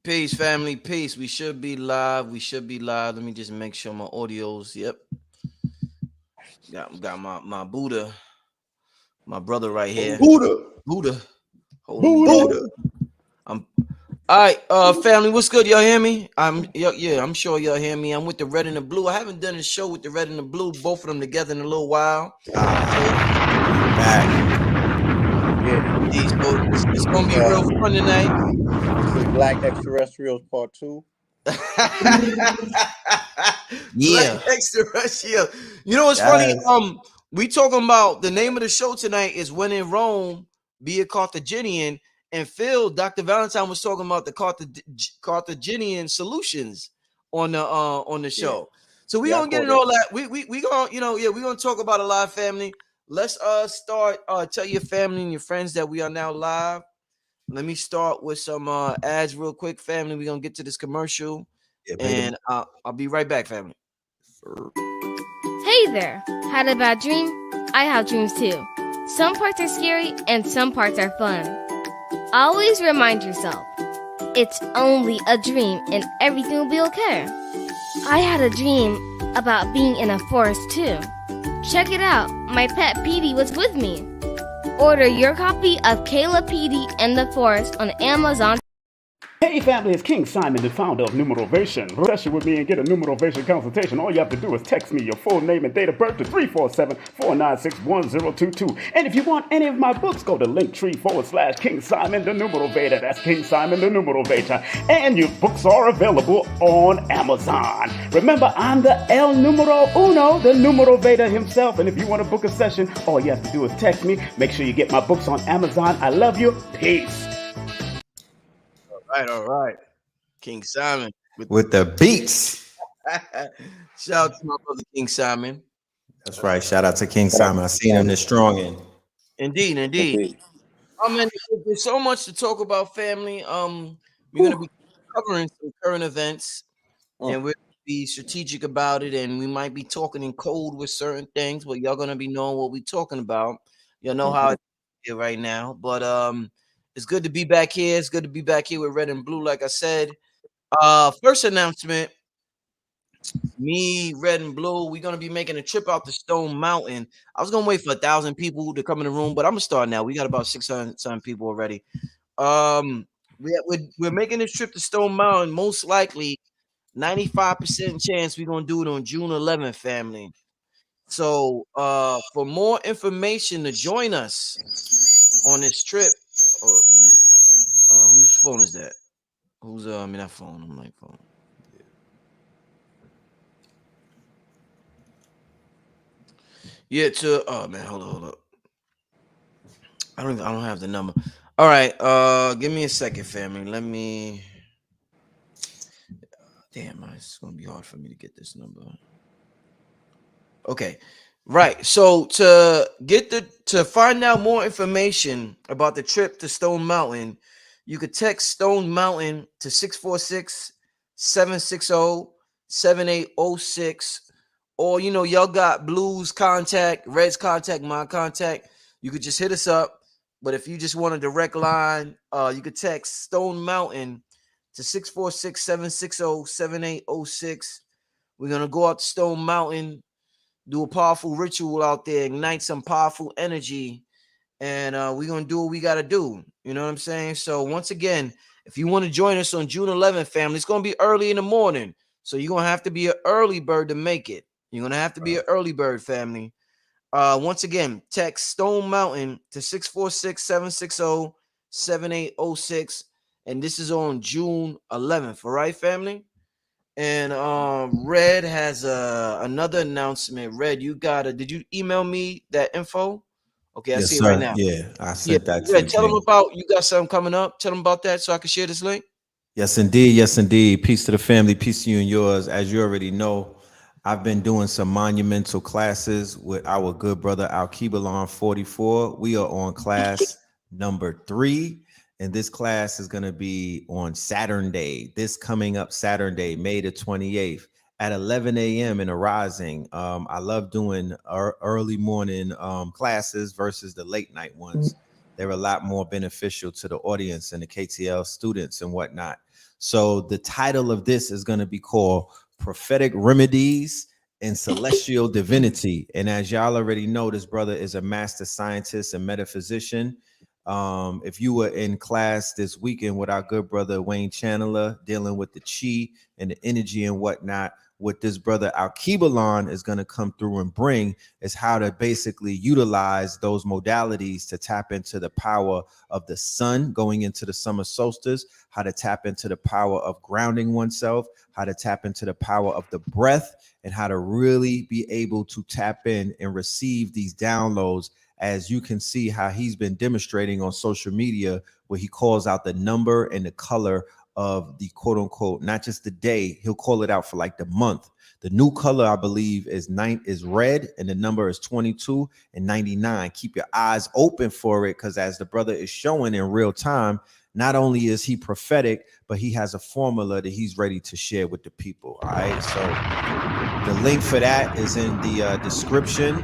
Peace, family. Peace. We should be live. We should be live. Let me just make sure my audio's. Yep. Got my Buddha, my brother right here. Buddha. Buddha. Holding me down. Buddha. I'm all right, family. What's good? Y'all hear me? Yeah, I'm sure y'all hear me. I'm with the red and the blue. I haven't done a show with the red and the blue, both of them together in a little while. Back. Yeah, So it's gonna be real fun tonight. this is Black Extraterrestrials Part 2. Yeah. Yeah. Extraterrestrial. You know what's funny? We talking about the name of the show tonight is When in Rome, Be a Carthaginian. And Phil, Dr. Valentine was talking about the Carthaginian solutions on the show. So we gonna get into all that. We gonna, we're gonna talk about a live family. Let's start tell your family and your friends that we are now live. Let me start with some ads real quick, family. We're gonna get to this commercial. And I'll be right back, family. Hey there! Had a bad dream? I have dreams too. Some parts are scary and some parts are fun. Always remind yourself, it's only a dream and everything will be okay. I had a dream about being in a forest too. Check it out, my pet Petey was with me. Order your copy of Kayla Petey and the Forest on Amazon. Hey family, it's King Simon, the founder of Numerovation. Session with me and get a Numerovation consultation. All you have to do is text me your full name and date of birth to 347-496-1022. And if you want any of my books, go to linktree/King Simon the Numerovator. That's King Simon the Numerovator. And your books are available on Amazon. Remember, I'm the El Numero Uno, the Numerovator himself. And if you want to book a session, all you have to do is text me. Make sure you get my books on Amazon. I love you. Peace. All right. King Simon With the beats. Shout out to my brother King Simon. That's right. Shout out to King Simon. I seen him this strong in. Indeed. I mean, there's so much to talk about, family. We're gonna be covering some current events, and we're gonna be strategic about it, and we might be talking in code with certain things, but y'all gonna be knowing what we're talking about. Y'all know how it's here right now, but it's good to be back here. It's good to be back here with red and blue, like I said. First announcement. Me, red and blue, we're gonna be making a trip out to Stone Mountain. I was gonna wait for 1,000 people to come in the room, but I'm gonna start now. We got about 600 some people already. We're making this trip to Stone Mountain. Most likely, 95% chance we're gonna do it on June 11th, family. So, for more information to join us on this trip, whose phone is that? Who's that phone? I'm like phone. Yeah, oh man, hold up. I don't have the number. All right, give me a second, family. Let me. Damn, it's gonna be hard for me to get this number. Okay, right. So to find out more information about the trip to Stone Mountain, you could text Stone Mountain to 646-760-7806. Or y'all got Blue's contact, Red's contact, my contact. You could just hit us up. But if you just want a direct line, you could text Stone Mountain to 646-760-7806. We're gonna go out to Stone Mountain, do a powerful ritual out there, ignite some powerful energy, and we're gonna do what we gotta do. You know what I'm saying? So once again, if you want to join us on June 11th, family, it's gonna be early in the morning. So you're gonna have to be an early bird to make it. You're gonna have to be an early bird, family. Once again, text Stone Mountain to 646-760-7806. And this is on June 11th. All right, family? And Red has another announcement. Red, did you email me that info? Okay, I see it right now. Yeah, I sent that to you. Tell them about, you got something coming up. Tell them about that so I can share this link. Yes, indeed. Yes, indeed. Peace to the family. Peace to you and yours. As you already know, I've been doing some monumental classes with our good brother Al-Kibalon 44. We are on class number 3. And this class is going to be on Saturday, this coming up Saturday, May the 28th at 11 a.m. in a rising. I love doing early morning classes versus the late night ones. they're a lot more beneficial to the audience and the KTL students and whatnot. So the title of this is going to be called Prophetic Remedies and Celestial Divinity. And as y'all already know, this brother is a master scientist and metaphysician. If you were in class this weekend with our good brother Wayne Chandler dealing with the chi and the energy and whatnot, what this brother Al-Kibalon is going to come through and bring is how to basically utilize those modalities to tap into the power of the sun going into the summer solstice, how to tap into the power of grounding oneself, how to tap into the power of the breath, and how to really be able to tap in and receive these downloads. As you can see how he's been demonstrating on social media, where he calls out the number and the color of the quote unquote, not just the day, he'll call it out for like the month. The new color, I believe, is red, and the number is 22 and 99. Keep your eyes open for it, because as the brother is showing in real time, not only is he prophetic, but he has a formula that he's ready to share with the people. All right. So the link for that is in the description,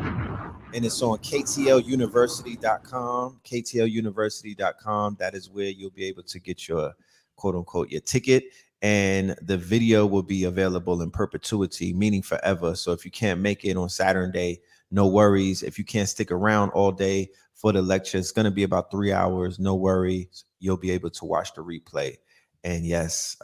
and it's on ktlusuniversity.com. ktlusuniversity.com. That is where you'll be able to get your quote unquote your ticket, and the video will be available in perpetuity, meaning forever. So if you can't make it on Saturday, no worries. If you can't stick around all day for the lecture, it's going to be about 3 hours. No worries. You'll be able to watch the replay. And yes,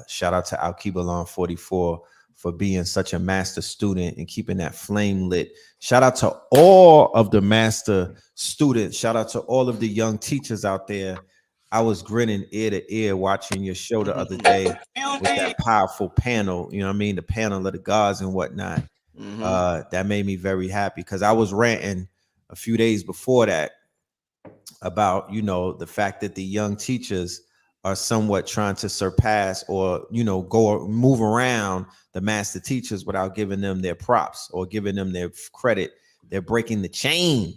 shout out to Al-Kibalon 44 for being such a master student and keeping that flame lit. Shout out to all of the master students. Shout out to all of the young teachers out there. I was grinning ear to ear watching your show the other day with that powerful panel, you know what I mean? The panel of the gods and whatnot. That made me very happy, because I was ranting a few days before that about, you know, the fact that the young teachers are somewhat trying to surpass or, you know, move around the master teachers without giving them their props or giving them their credit. They're breaking the chain.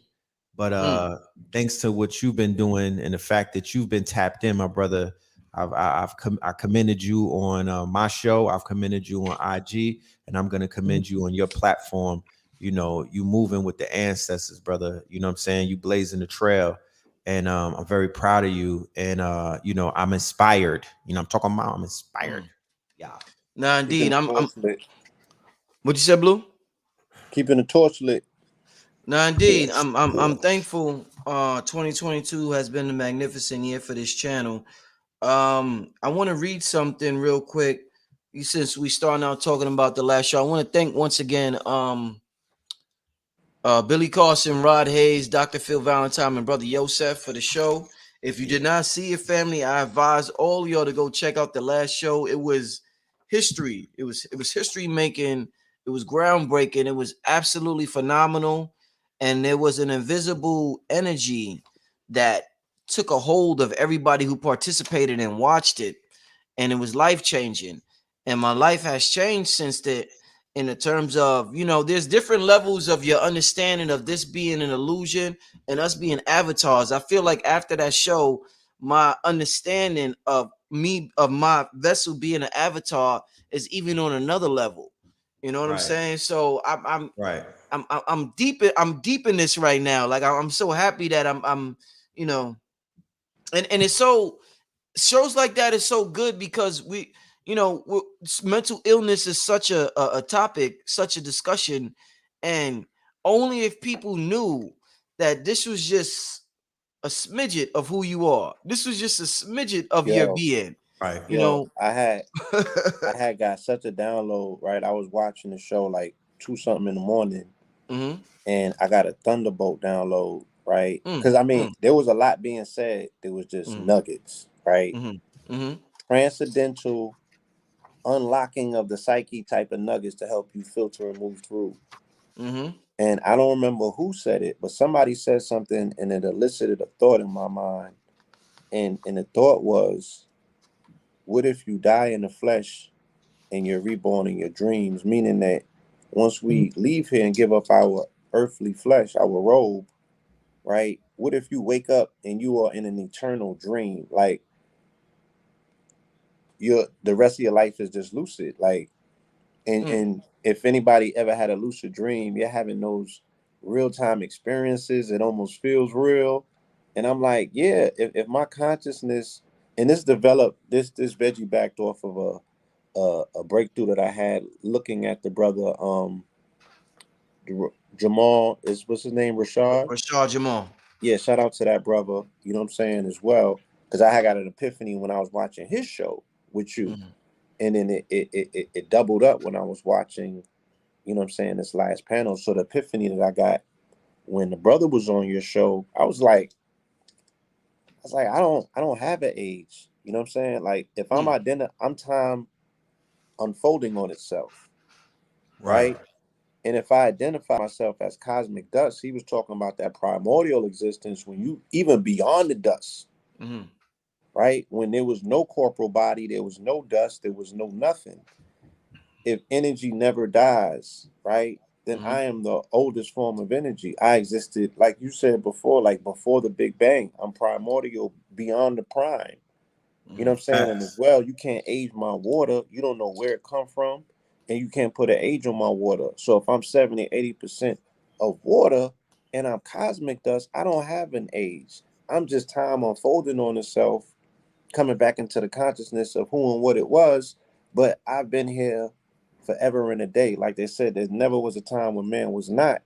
But thanks to what you've been doing and the fact that you've been tapped in, my brother, I commended you on my show. I've commended you on IG, and I'm going to commend you on your platform. You know, you moving with the ancestors, brother. You know what I'm saying? You blazing the trail. And I'm very proud of you. And, you know, I'm inspired. You know, I'm talking about I'm inspired. Yeah. Nah, indeed. I'm lit. What you said, Blue? Keeping the torch lit. Nah, indeed. I'm thankful. 2022 has been a magnificent year for this channel. I want to read something real quick. Since we starting out talking about the last show, I want to thank once again Billy Carson, Rod Hayes, Dr. Phil Valentine, and Brother Yosef for the show. If you did not see it, family, I advise all y'all to go check out the last show. It was history. It was history making. It was groundbreaking. It was absolutely phenomenal. And there was an invisible energy that took a hold of everybody who participated and watched it. And it was life changing. And my life has changed since that, in the terms of, you know, there's different levels of your understanding of this being an illusion and us being avatars. I feel like after that show, my understanding of my vessel being an avatar is even on another level. You know what I'm saying? So I'm right. I'm deep in this right now. Like I'm so happy that I'm you know, and it's so, shows like that is so good, because we, you know, mental illness is such a topic, such a discussion, and only if people knew that this was just a smidget of who you are, this was just a smidget of your being, right? You know, I had got such a download. Right, I was watching the show like 2 something in the morning, and I got a thunderbolt download. Right, because I mean, there was a lot being said. There was just nuggets. Right, transcendental unlocking of the psyche type of nuggets to help you filter and move through. And I don't remember who said it, but somebody said something, and it elicited a thought in my mind. And the thought was, what if you die in the flesh and you're reborn in your dreams? Meaning that once we leave here and give up our earthly flesh, our robe, right? What if you wake up and you are in an eternal dream? Like the rest of your life is just lucid. Like, and if anybody ever had a lucid dream, you're having those real-time experiences. It almost feels real. And I'm like, yeah, if my consciousness, and this developed, this veggie backed off of a breakthrough that I had looking at the brother Jamal, is what's his name, Rashad? Rashad Jamal. Yeah, shout out to that brother, you know what I'm saying, as well. Because I had got an epiphany when I was watching his show with you. Mm-hmm. And then it doubled up when I was watching, you know what I'm saying, this last panel. So the epiphany that I got when the brother was on your show, I was like, I don't have an age. You know what I'm saying? Like if I'm I'm time unfolding on itself. Right. And if I identify myself as cosmic dust, he was talking about that primordial existence when you even beyond the dust. Mm-hmm. Right? When there was no corporal body, there was no dust, there was no nothing. If energy never dies, right? Then Mm-hmm. I am the oldest form of energy. I existed, like you said before, like before the Big Bang. I'm primordial beyond the prime. You know what I'm saying? And as well, you can't age my water. You don't know where it come from, and you can't put an age on my water. So if I'm 70, 80% of water and I'm cosmic dust, I don't have an age. I'm just time unfolding on itself, coming back into the consciousness of who and what it was. But I've been here forever and a day. Like they said, there never was a time when man was not.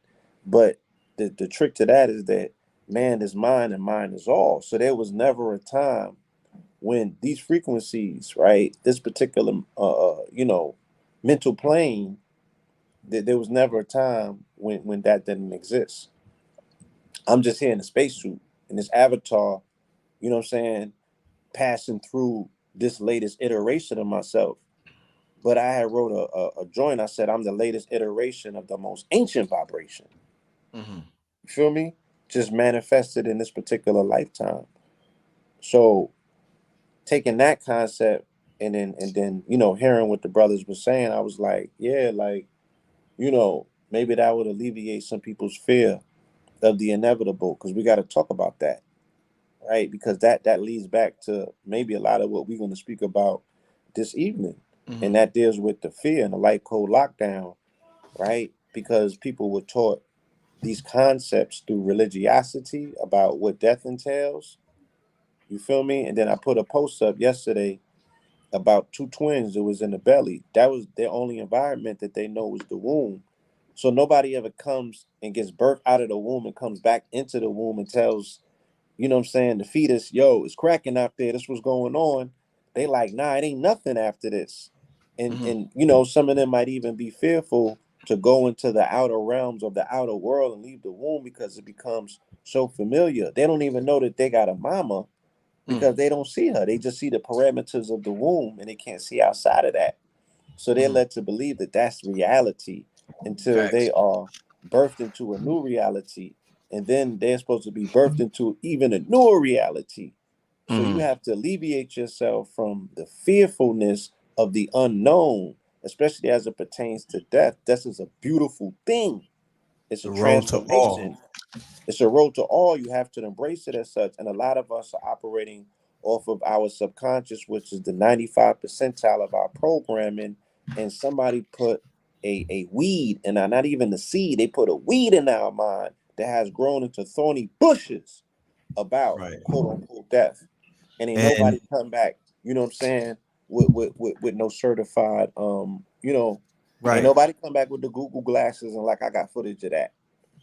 But the trick to that is that man is mind and mind is all. So there was never a time when these frequencies, right, this particular, mental plane, there was never a time when that didn't exist. I'm just here in a spacesuit, in this avatar, you know what I'm saying, passing through this latest iteration of myself. But I had wrote a joint. I said I'm the latest iteration of the most ancient vibration. Mm-hmm. You feel me? Just manifested in this particular lifetime. So taking that concept and then hearing what the brothers were saying, I was like, yeah, like, maybe that would alleviate some people's fear of the inevitable, because we got to talk about that, right? Because that leads back to maybe a lot of what we're going to speak about this evening. Mm-hmm. And that deals with the fear and the light code lockdown, right? Because people were taught these concepts through religiosity about what death entails. You feel me? And then I put a post up yesterday about two twins that was in the belly. That was their only environment that they know was the womb. So nobody ever comes and gets birthed out of the womb and comes back into the womb and tells, you know what I'm saying, the fetus, yo, it's cracking out there. This was going on. They like, nah, it ain't nothing after this. And Mm-hmm. and some of them might even be fearful to go into the outer realms of the outer world and leave the womb because it becomes so familiar. They don't even know that they got a mama because they don't see her. They just see the parameters of the womb and they can't see outside of that. So they're Mm-hmm. led to believe that that's reality until they Facts. are birthed into a new reality. And then they're supposed to be birthed into even a newer reality. So you Mm-hmm. have to alleviate yourself from the fearfulness of the unknown, especially as it pertains to death. Death is a beautiful thing. It's a The road to all. transformation. It's a road to all. You have to embrace it as such. And a lot of us are operating off of our subconscious, which is the 95 percentile of our programming. And somebody put a weed, and not even the seed, they put a weed in our mind that has grown into thorny bushes about Right. quote unquote death. And ain't And nobody come back, you know what I'm saying, with no certified ain't right. nobody come back with the Google glasses and like I got footage of that.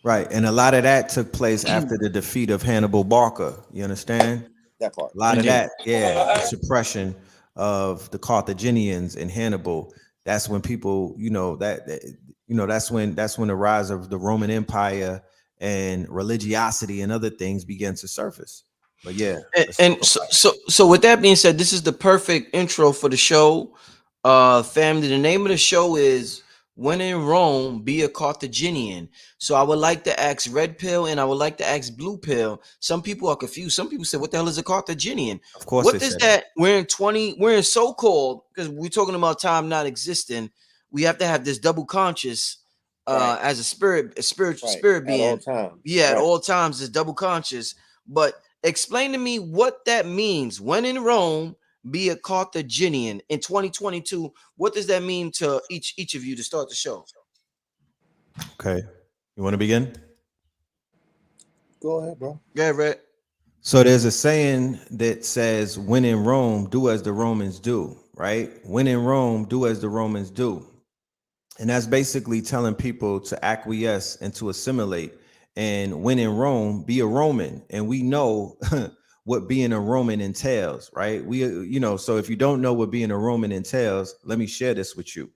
Right. And a lot of that took place after the defeat of Hannibal Barca. You understand? That part. A lot I of do. that, yeah, the suppression of the Carthaginians in Hannibal. That's when people, that's when the rise of the Roman Empire and religiosity and other things began to surface. But yeah, And, let's and talk so, about it. so, so with that being said, this is the perfect intro for the show. Family, the name of the show is When in Rome, Be a Carthaginian. So I would like to ask Red Pill and I would like to ask Blue Pill. Some people are confused. Some people say, what the hell is a Carthaginian? Of course they What is said that. that? We're in so-called, because we're talking about time not existing. We have to have this double conscious Right. as a spirit, a spiritual Right. spirit At all being. times. Yeah, at Right. all times is double conscious. But explain to me what that means. When in Rome, be a Carthaginian in 2022. What does that mean to each of you to start the show? Okay. You want to begin? Go ahead, bro. Yeah, Red. So there's a saying that says, when in Rome, do as the Romans do, right? When in Rome, do as the Romans do. And that's basically telling people to acquiesce and to assimilate. And when in Rome, be a Roman. And we know what being a Roman entails, right? So if you don't know what being a Roman entails, let me share this with you.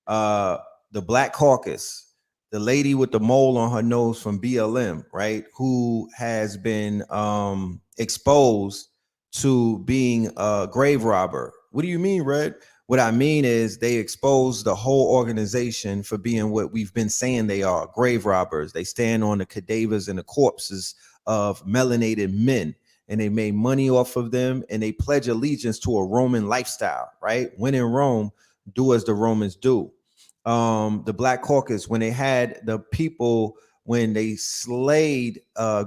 uh the Black Caucus, the lady with the mole on her nose from BLM, right, who has been exposed to being a grave robber. What do you mean, Red? What I mean is they exposed the whole organization for being what we've been saying they are, grave robbers. They stand on the cadavers and the corpses of melanated men, and they made money off of them, and they pledge allegiance to a Roman lifestyle, right? When in Rome, do as the Romans do. The Black Caucus, when they had the people, when they slayed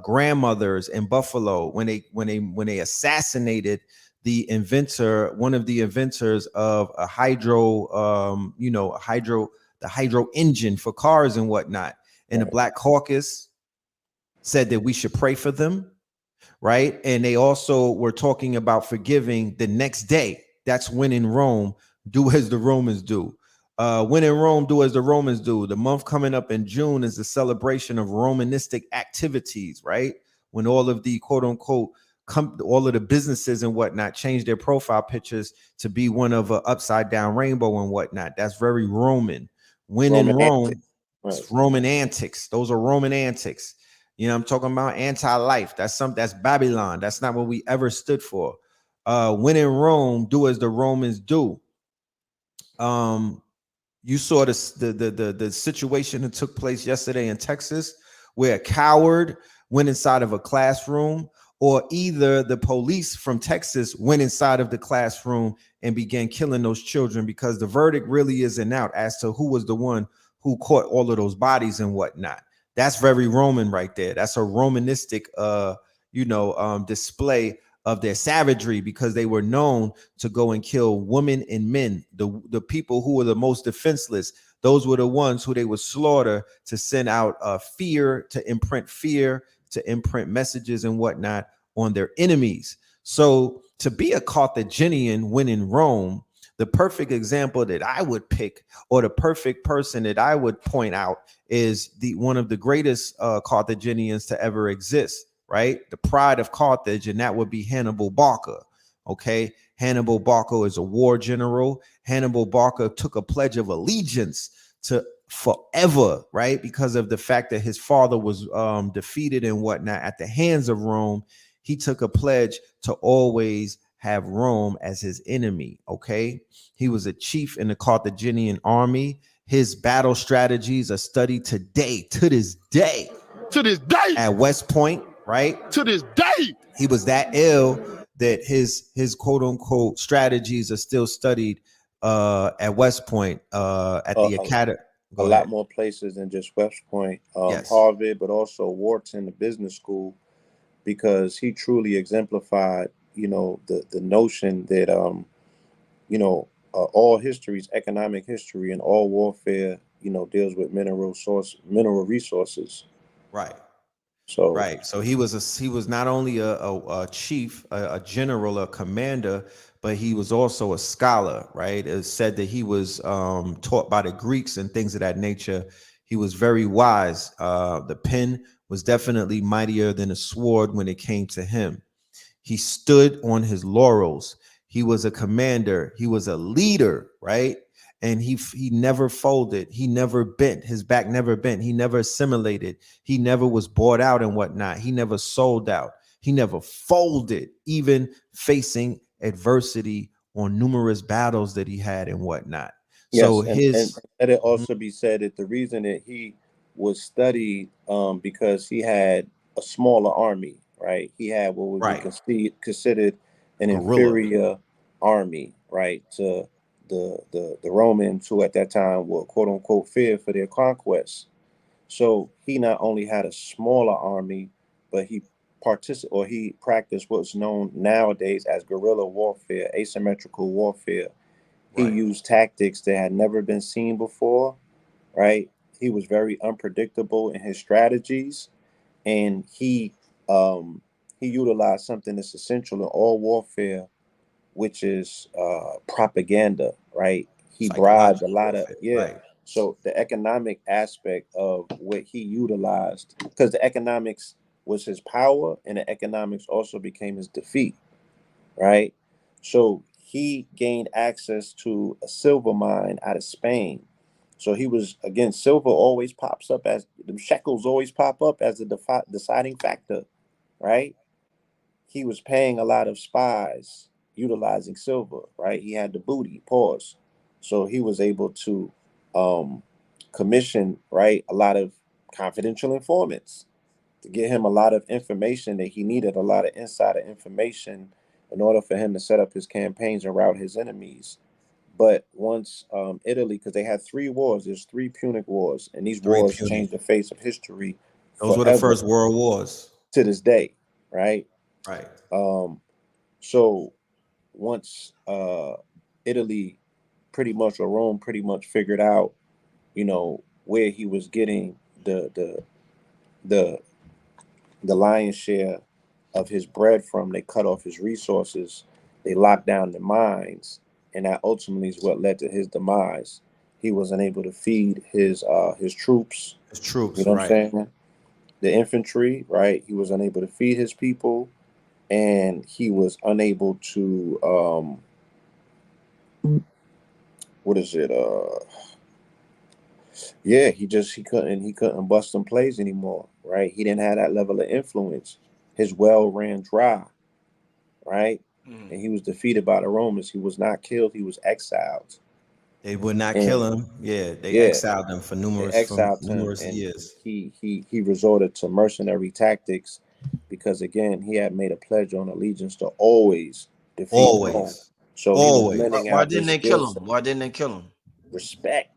grandmothers in Buffalo, when they assassinated the inventor, one of the inventors of a the hydro engine for cars and whatnot, and the Black Caucus said that we should pray for them, right? And they also were talking about forgiving the next day. That's when in Rome, do as the Romans do. When in Rome, do as the Romans do. The month coming up in June is the celebration of Romanistic activities, right? When all of the quote unquote, all of the businesses and whatnot change their profile pictures to be one of an upside down rainbow and whatnot. That's very Roman. When in Rome, it's Roman antics. Those are Roman antics. I'm talking about anti-life. That's Babylon. That's not what we ever stood for. When in Rome, do as the Romans do. You saw the situation that took place yesterday in Texas, where a coward went inside of a classroom, or either the police from Texas went inside of the classroom and began killing those children, because the verdict really isn't out as to who was the one who caught all of those bodies and whatnot. That's very Roman right there. That's a Romanistic, display of their savagery, because they were known to go and kill women and men. The people who were the most defenseless, those were the ones who they would slaughter to send out fear, to imprint messages and whatnot on their enemies. So to be a Carthaginian when in Rome, the perfect example that I would pick, or the perfect person that I would point out, is one of the greatest Carthaginians to ever exist, right? The pride of Carthage, and that would be Hannibal Barca. Okay, Hannibal Barca is a war general. Hannibal Barca took a pledge of allegiance to forever, right? Because of the fact that his father was defeated and whatnot at the hands of Rome. He took a pledge to always have Rome as his enemy. Okay, he was a chief in the Carthaginian army. His battle strategies are studied to this day at West Point, right? To this day, he was that ill that his quote unquote strategies are still studied at West Point, at the academy. A lot more places than just West Point, Yes. Harvard, but also Wharton, the business school, because he truly exemplified, the notion that, all history is economic history, and all warfare, deals with mineral resources. Right. So right. So he was not only a chief, a general, a commander, but he was also a scholar. Right. It's said that he was taught by the Greeks and things of that nature. He was very wise. The pen was definitely mightier than a sword when it came to him. He stood on his laurels. He was a commander. He was a leader, right? And he never folded. He never bent. His back never bent. He never assimilated. He never was bought out and whatnot. He never sold out. He never folded, even facing adversity on numerous battles that he had and whatnot. yes, So and let it also be said that the reason that he was studied, because he had a smaller army, right? He had what would be considered an inferior army, right, to the Romans, who at that time were quote unquote feared for their conquests. So he not only had a smaller army, but he practiced what's known nowadays as guerrilla warfare, asymmetrical warfare. He used tactics that had never been seen before, right? He was very unpredictable in his strategies, and he he utilized something that's essential in all warfare, which is propaganda, right? He bribed a Psychological lot of, warfare, yeah. right? So the economic aspect of what he utilized, because the economics was his power, and the economics also became his defeat, right? So he gained access to a silver mine out of Spain. So he was, again, silver always pops up as the shekels always pop up as the deciding factor, right? He was paying a lot of spies utilizing silver, right? He had the booty, pause. So he was able to um, commission, right, a lot of confidential informants to get him a lot of information that he needed, a lot of insider information in order for him to set up his campaigns and rout his enemies. But once Italy, because they had 3 wars, there's 3 Punic Wars, and these Three wars puny. changed the face of history Those were the forever first world wars, to this day, right? right? Um, so once Italy pretty much, or Rome pretty much figured out, where he was getting the the lion's share of his bread from, they cut off his resources, they locked down the mines, and that ultimately is what led to his demise. He was unable to feed his troops. His You troops, know what I'm right? saying? The infantry, right? He was unable to feed his people, and he was unable to what is it? Yeah, he couldn't bust some plays anymore, right? He didn't have that level of influence. His well ran dry, right? And he was defeated by the Romans. He was not killed. He was exiled. They would not And kill him. Yeah, they yeah, exiled him for they from exiled him, numerous and years. he resorted to mercenary tactics because, again, he had made a pledge on allegiance to always defeat Rome. Always, So he was always. lending Why out didn't his they kill skill him? set. Why didn't they kill him? Respect.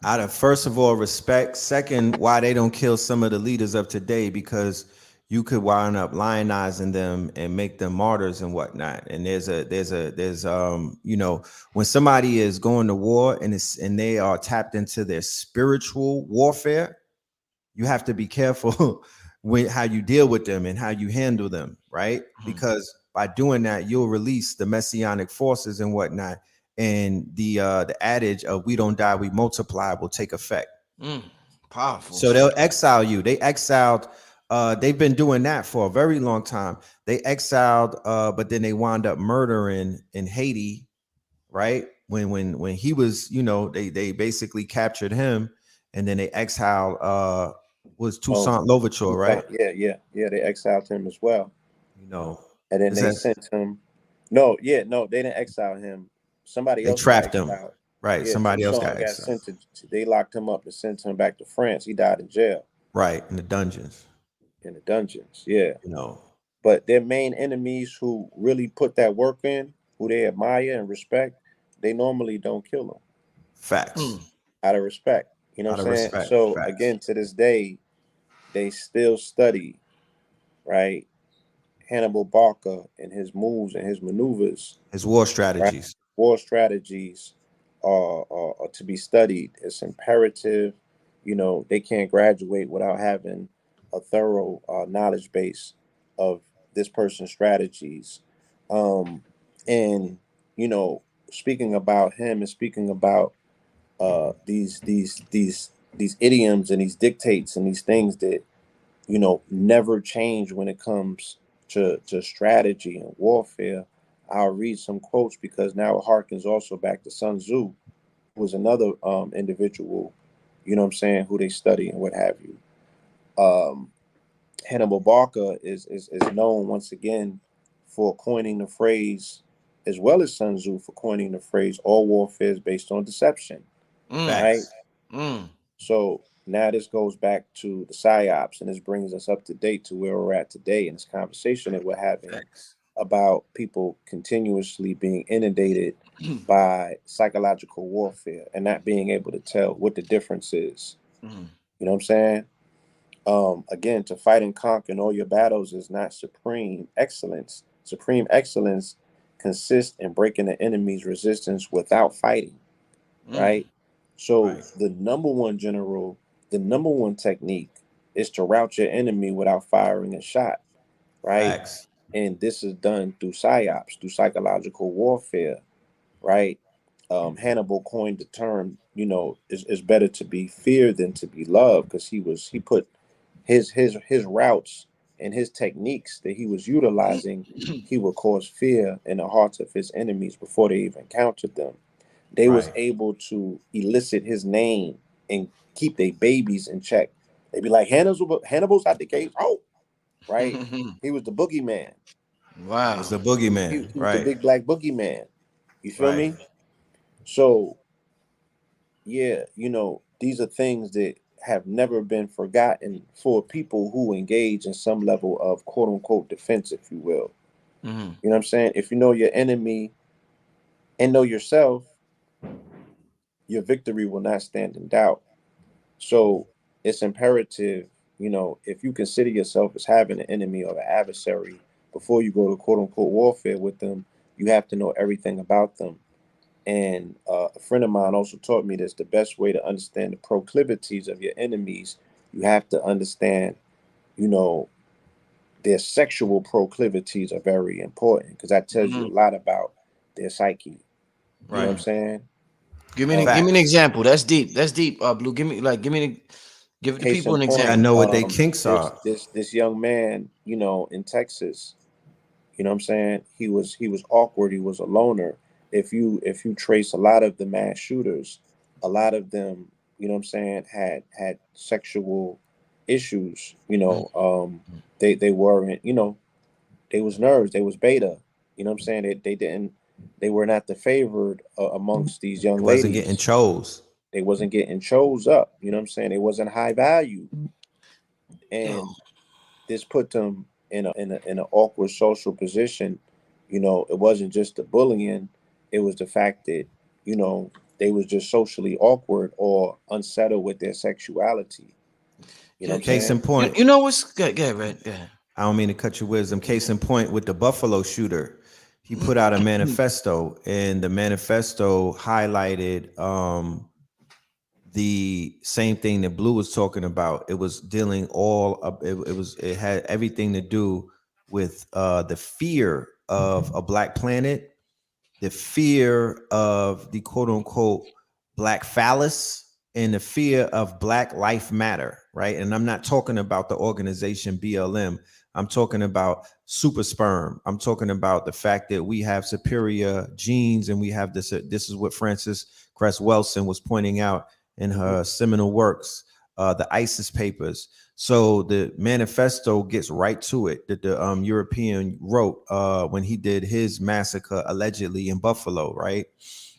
Out of, first of all, respect. Second, why they don't kill some of the leaders of today, because you could wind up lionizing them and make them martyrs and whatnot. And there's when somebody is going to war and they are tapped into their spiritual warfare, you have to be careful with how you deal with them and how you handle them, right? Because by doing that, you'll release the messianic forces and whatnot, and the adage of "we don't die, we multiply" will take effect. Powerful. So they'll exile you. They exiled. They've been doing that for a very long time. They exiled, but then they wound up murdering in Haiti, right? When he was, they basically captured him, and then they exiled. Was Toussaint Louverture, right? Yeah. They exiled him as well, You know, and then is they that sent him. No, they didn't exile him. Somebody they else got trapped him, exiled. right? Yeah, Somebody else got Toussaint got exiled, sent to. They locked him up and sent him back to France. He died in jail right? In the dungeons, in the dungeons. Yeah, you know. but their main enemies, who really put that work in, who they admire and respect, they normally don't kill them Facts. out of respect. You know Out what of I'm saying? respect. So Facts. again, to this day, they still study, right, Hannibal Barca and his moves and his maneuvers, His war right? strategies. War strategies are to be studied. It's imperative. They can't graduate without having a thorough knowledge base of this person's strategies. And speaking about him and speaking about these idioms and these dictates and these things that never change when it comes to strategy and warfare. I'll read some quotes because now it harkens also back to Sun Tzu, who was another individual, what I'm saying, who they study and what have you. Um, Hannibal Barca is known once again for coining the phrase, as well as Sun Tzu for coining the phrase, all warfare is based on deception, right? Facts. So now this goes back to the psyops, and this brings us up to date to where we're at today in this conversation that we're having Facts. about people continuously being inundated by psychological warfare and not being able to tell what the difference is. You know what I'm saying? Again, to fight and conquer in all your battles is not supreme excellence. Supreme excellence consists in breaking the enemy's resistance without fighting, right? So Right. the number one technique is to rout your enemy without firing a shot, right? Facts. And this is done through psyops, through psychological warfare, right? Hannibal coined the term, it's better to be feared than to be loved, because he put his routes and his techniques that he was utilizing, he would cause fear in the hearts of his enemies before they even encountered them. They was able to elicit his name and keep their babies in check. They'd be like, Hannibal's out the gate. Oh, right. He was the boogeyman. Wow. It's the boogeyman. He was the big black boogeyman. You feel Right. me? So, yeah, these are things that have never been forgotten for people who engage in some level of quote unquote defense, if you will. You know what I'm saying? If you know your enemy and know yourself, your victory will not stand in doubt. So it's imperative, if you consider yourself as having an enemy or an adversary, before you go to quote unquote warfare with them, you have to know everything about them. And a friend of mine also taught me this: the best way to understand the proclivities of your enemies, you have to understand, their sexual proclivities are very important, because that tells you a lot about their psyche. You know what I'm saying? Give me an example. That's deep. That's deep. Blue. Give the Case people in an point, I example. know what they kinks this are. this this young man, in Texas, you know what I'm saying? He was awkward. He was a loner. If you trace a lot of the mass shooters, a lot of them, you know what I'm saying, had sexual issues. They weren't. They was nerds. They was beta. You know what I'm saying? They were not the favored amongst these young It wasn't getting ladies. chose. They wasn't getting chose up. You know what I'm saying? They wasn't high value, Yo. and this put them in an awkward social position. It wasn't just the bullying; it was the fact that they was just socially awkward or unsettled with their sexuality. You know what I'm Case in saying? point, You know what's good? Go ahead, Go ahead. I don't mean to cut your wisdom. Case in point, with the Buffalo shooter, he put out a manifesto, and the manifesto highlighted the same thing that Blue was talking about. It was dealing it had everything to do with the fear of a black planet, the fear of the quote unquote black phallus, and the fear of Black Life Matter, right? And I'm not talking about the organization BLM. I'm talking about super sperm. I'm talking about the fact that we have superior genes, and we have this. This is what Frances Cress Welsing was pointing out in her seminal works, the ISIS papers. So the manifesto gets right to it that the European wrote when he did his massacre allegedly in Buffalo, right?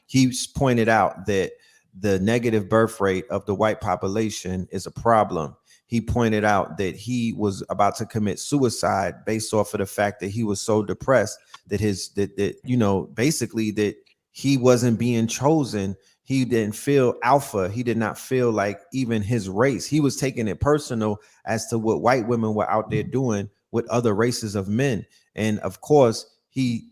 He pointed out that the negative birth rate of the white population is a problem. He pointed out that he was about to commit suicide based off of the fact that he was so depressed that basically that he wasn't being chosen. He didn't feel alpha. He did not feel like even his race. He was taking it personal as to what white women were out there doing with other races of men. And of course, he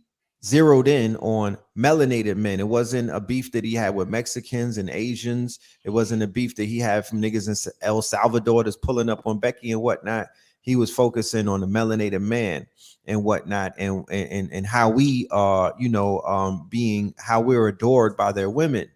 zeroed in on melanated men. It wasn't a beef that he had with Mexicans and Asians. It wasn't a beef that he had from niggas in El Salvador that's pulling up on Becky and whatnot. He was focusing on the melanated man and whatnot, and how we are, being how we're adored by their women.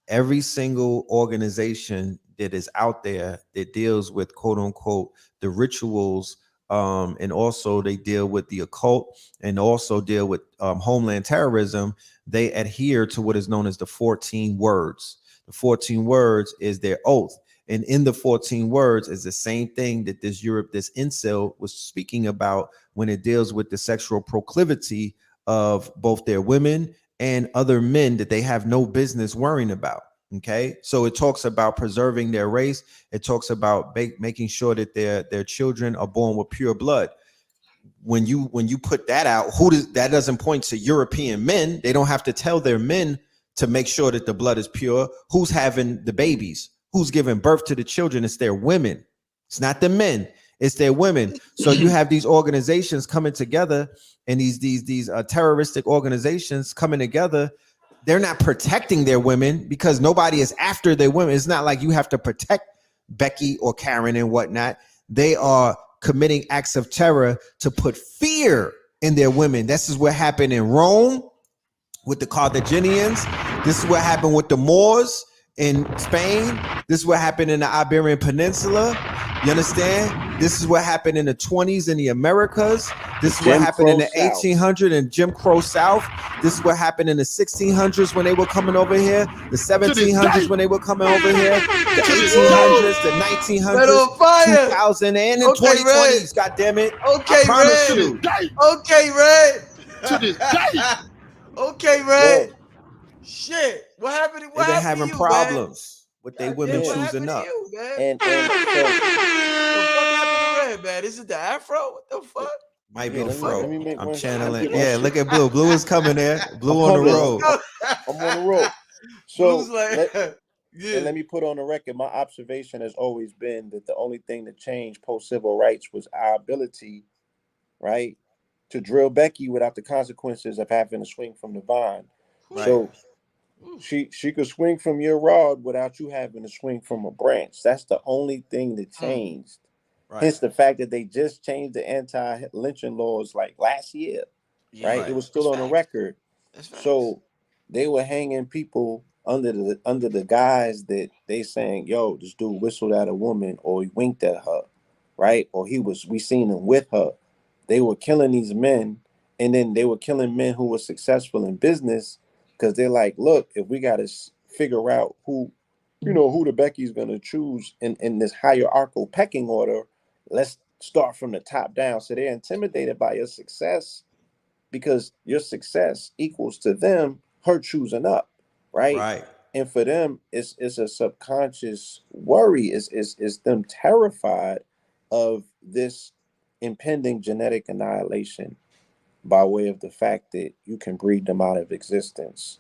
Every single organization that is out there that deals with quote unquote the rituals, and also they deal with the occult, and also deal with homeland terrorism, they adhere to what is known as the 14 words. The 14 words is their oath. And in the 14 words is the same thing that this incel was speaking about when it deals with the sexual proclivity of both their women and other men that they have no business worrying about. Okay, so it talks about preserving their race. It talks about making sure that their children are born with pure blood. When you put that out, that doesn't point to European men. They don't have to tell their men to make sure that the blood is pure. Who's having the babies? Who's giving birth to the children? It's their women. It's not the men. It's their women. So you have these organizations coming together, and these terroristic organizations coming together. They're not protecting their women because nobody is after their women. It's not like you have to protect Becky or Karen and whatnot. They are committing acts of terror to put fear in their women. This is what happened in Rome with the Carthaginians. This is what happened with the Moors in Spain. This is what happened in the Iberian Peninsula. You understand? This is what happened in the 20s in the Americas. This is what happened in the 1800s in Jim Crow South. This is what happened in the 1600s when they were coming over here. The 1700s when they were coming over here. The 1800s, the 1900s, 2000, and in 2020s. God damn it! Okay, I promise you. Okay, Red. To this day. Okay, Red. Shit. What happened? What They've been happened having to you, problems with their man? women What choosing happened up. to you, man? And What the fuck happened to Red, man? Is it the afro? What the fuck? Might be the fro. let me make I'm one. channeling. Yeah, look at Blue. Blue is coming there. Blue I'm on the coming. road. I'm on the road. Blue's So like, and let me put on the record, my observation has always been that the only thing that changed post civil rights was our ability, right, to drill Becky without the consequences of having to swing from the vine. Right. So she could swing from your rod without you having to swing from a branch. That's the only thing that changed. Right. Hence the fact that they just changed the anti-lynching laws like last year. Right? It was still on the record. So they were hanging people under the guise that they saying, yo, this dude whistled at a woman or he winked at her, right? Or we seen him with her. They were killing these men, and then they were killing men who were successful in business because they're like, look, if we got to figure out who the Becky's gonna choose in this hierarchical pecking order, let's start from the top down. So they're intimidated by your success because your success equals to them her choosing up, right? Right. And for them, it's a subconscious worry. It's them terrified of this impending genetic annihilation by way of the fact that you can breed them out of existence.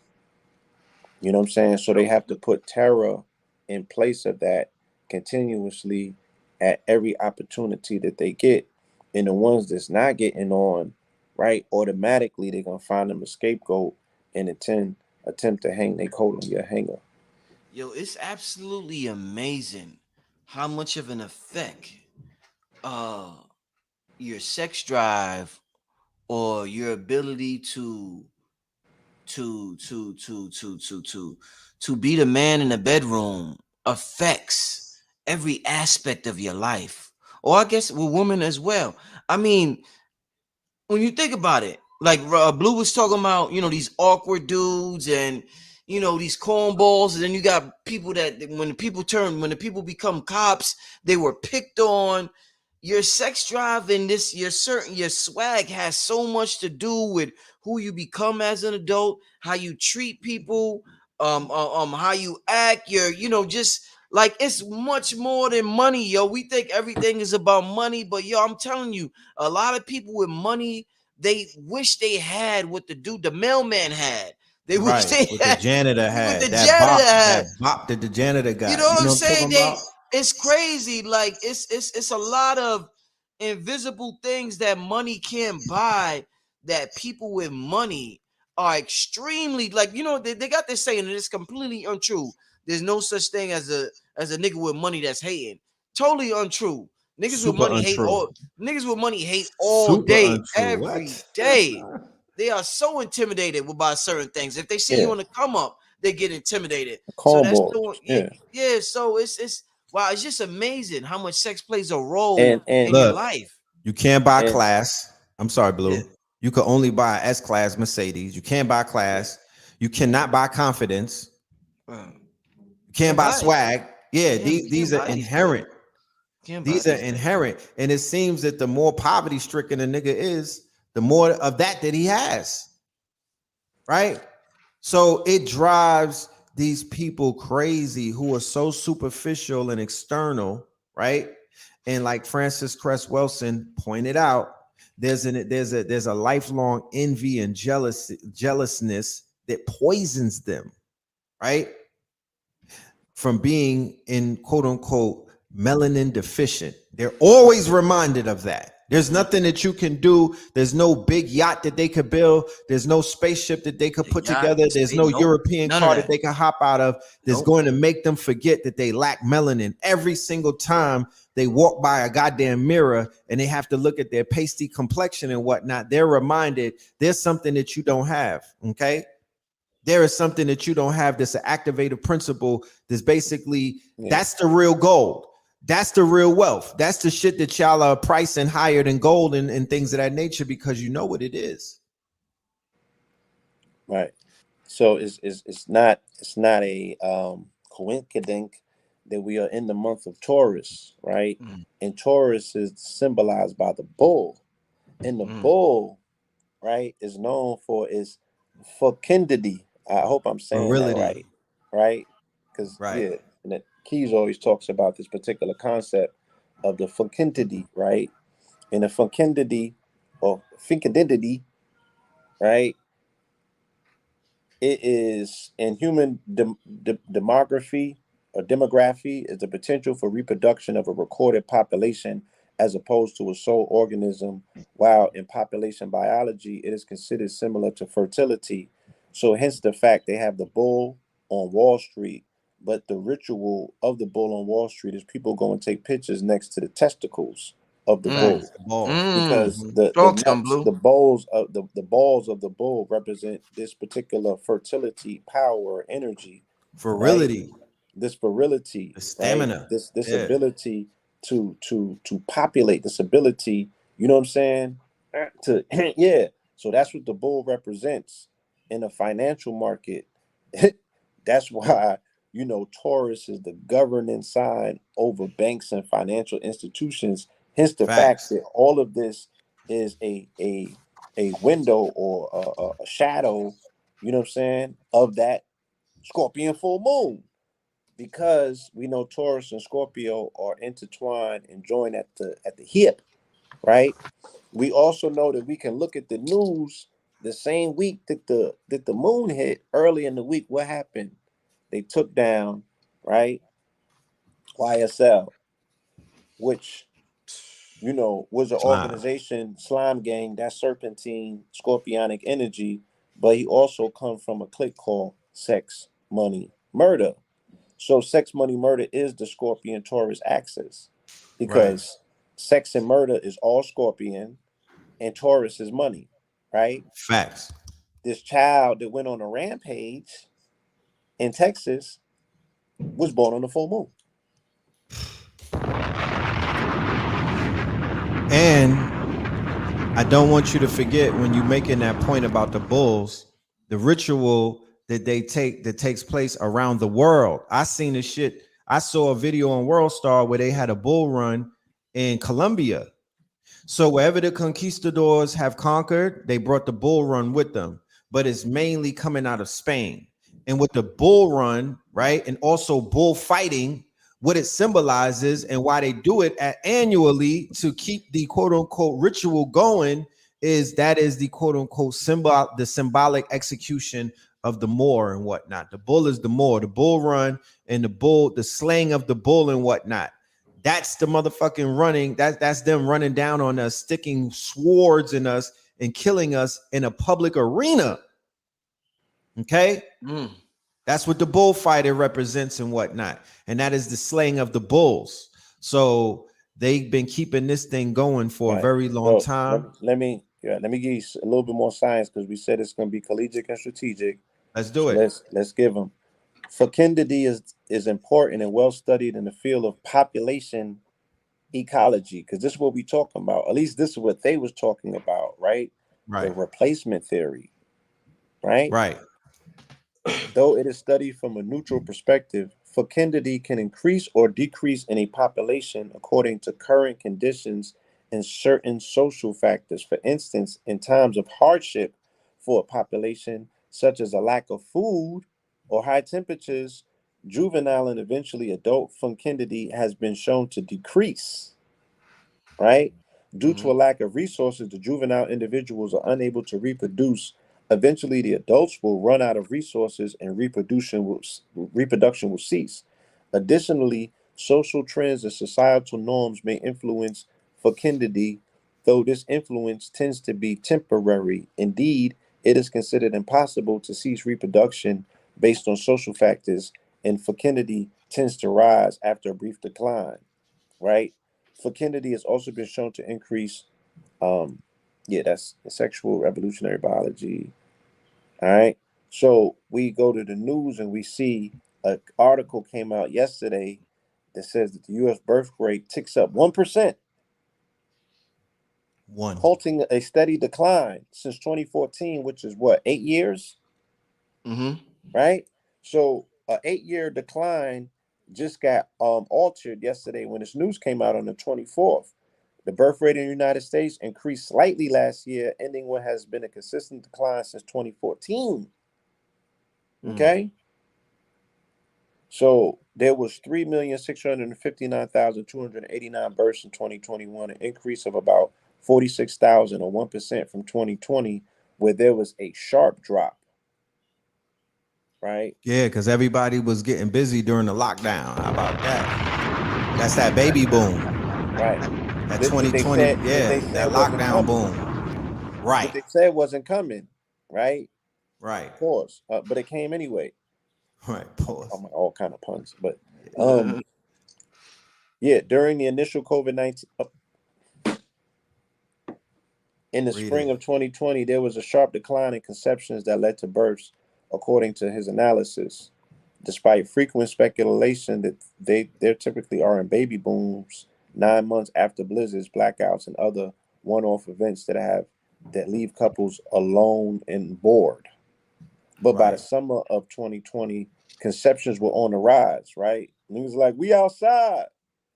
You know what I'm saying? So they have to put terror in place of that continuously at every opportunity that they get. And the ones that's not getting on, right, automatically they're gonna find them a scapegoat and attempt to hang their coat on your hanger. Yo, it's absolutely amazing how much of an effect your sex drive or your ability to be the man in the bedroom affects every aspect of your life, or I guess with women as well. I mean, when you think about it, like Blue was talking about, these awkward dudes and these cornballs, and then you got people that when the people become cops, they were picked on. Your sex drive and your swag has so much to do with who you become as an adult, how you treat people, how you act, just like it's much more than money, yo. We think everything is about money, but yo, I'm telling you, a lot of people with money, they wish they had what the mailman had. They wish they had the janitor had. What the janitor had. That bop that the janitor got. You know what I'm I'm saying? It's crazy. Like it's a lot of invisible things that money can't buy that people with money are extremely like, they got this saying, and it's completely untrue. There's no such thing as a nigga with money that's hating. Totally untrue. Niggas with money hate all day, every day. They are so intimidated by certain things. If they see you on the come up, they get intimidated. So that's so it's wow, it's just amazing how much sex plays a role in your life. You can't buy class. I'm sorry, Blue. Yeah. You can only buy S-Class Mercedes. You can't buy class. You cannot buy confidence. You can't buy swag. Yeah, these are inherent. These are inherent. And it seems that the more poverty-stricken a nigga is, the more of that he has. Right? So it drives these people crazy who are so superficial and external, right? And like Francis Cress Wilson pointed out, there's a lifelong envy and jealousness that poisons them, right? From being in quote unquote melanin deficient. They're always reminded of that. There's nothing that you can do. There's no big yacht that they could build. There's no spaceship that they could put together. There's no European car that they can hop out of that's going to make them forget that they lack melanin. Every single time they walk by a goddamn mirror and they have to look at their pasty complexion and whatnot, they're reminded there's something that you don't have, okay? There is something that you don't have that's an activated principle that's basically, that's the real gold. That's the real wealth. That's the shit that y'all are pricing higher than gold and things of that nature because you know what it is. Right. So it's not a coincidence that we are in the month of Taurus, right? And Taurus is symbolized by the bull. And the bull, right, is known for its fecundity. I hope I'm saying that right. Right? Because and the Keys always talks about this particular concept of the fecundity, right? And the fecundity or fecundity, right? It is in human demography or demography is the potential for reproduction of a recorded population as opposed to a sole organism, while in population biology, it is considered similar to fertility. So hence the fact they have the bull on Wall Street, but the ritual of the bull on Wall Street is people go and take pictures next to the testicles of the bull, because the nuts, the balls of the balls of the bull represent this particular fertility, power, energy, virility, right? This virility, the stamina, right? This ability to populate, this ability, you know what I'm saying? To So that's what the bull represents in the financial market. That's why, you know, Taurus is the governing sign over banks and financial institutions. Hence the fact that all of this is a window or a shadow, you know what I'm saying, of that Scorpion full moon. Because we know Taurus and Scorpio are intertwined and joined at the hip, right? We also know that we can look at the news the same week that the moon hit early in the week. What happened? They took down, right, YSL, which, you know, was an organization, slime gang, that serpentine, scorpionic energy, but he also come from a clique called Sex, Money, Murder. So sex, money, murder is the Scorpion Taurus axis, because sex and murder is all Scorpion and Taurus is money, right? Facts. This child that went on a rampage in Texas was born on the full moon. And I don't want you to forget, when you're making that point about the bulls, the ritual that they take that takes place around the world. I seen this shit. I saw a video on World Star where they had a bull run in Colombia. So wherever the conquistadors have conquered, they brought the bull run with them, but it's mainly coming out of Spain. And with the bull run, right, and also bull fighting, what it symbolizes and why they do it annually to keep the quote unquote ritual going is that is the quote unquote symbol, the symbolic execution of the Moor and whatnot. The bull is the Moor, the bull run and the bull, the slaying of the bull and whatnot. That's the motherfucking running. That's them running down on us, sticking swords in us and killing us in a public arena. Okay. That's what the bullfighter represents and whatnot. And that is the slaying of the bulls. So they've been keeping this thing going for a very long time. Let me give you a little bit more science, because we said it's going to be collegiate and strategic. Let's do it. Let's give them. Fecundity is important and well studied in the field of population ecology, because this is what we're talking about. At least this is what they was talking about, right? The replacement theory, right? Right. Though it is studied from a neutral perspective, fecundity can increase or decrease in a population according to current conditions and certain social factors. For instance, in times of hardship for a population, such as a lack of food or high temperatures, juvenile and eventually adult fecundity has been shown to decrease, right? Due to a lack of resources, the juvenile individuals are unable to reproduce. Eventually, the adults will run out of resources and reproduction will cease. Additionally, social trends and societal norms may influence fecundity though this influence tends to be temporary. Indeed, it is considered impossible to cease reproduction based on social factors, and fecundity tends to rise after a brief decline, right? Fecundity has also been shown to increase. Yeah, that's sexual evolutionary biology. All right. So we go to the news and we see an article came out yesterday that says that the U.S. birth rate ticks up 1%, halting a steady decline since 2014, which is what, 8 years? Right. So an 8-year decline just got altered yesterday when this news came out on the 24th. The birth rate in the United States increased slightly last year, ending what has been a consistent decline since 2014. Okay. So there was 3,659,289 births in 2021, an increase of about 46,000 or 1% from 2020, where there was a sharp drop. Right? Yeah, because everybody was getting busy during the lockdown. How about that? That's that baby boom. Right. That 2020, that lockdown boom. Right. What they said wasn't coming. Right? Right. Pause. But it came anyway. Right. Pause. All kind of puns. But yeah, during the initial COVID-19 in the spring of 2020, there was a sharp decline in conceptions that led to births, according to his analysis. Despite frequent speculation that there typically are in baby booms 9 months after blizzards, blackouts, and other one-off events that leave couples alone and bored. But by the summer of 2020, conceptions were on the rise, right? And he was like, we outside.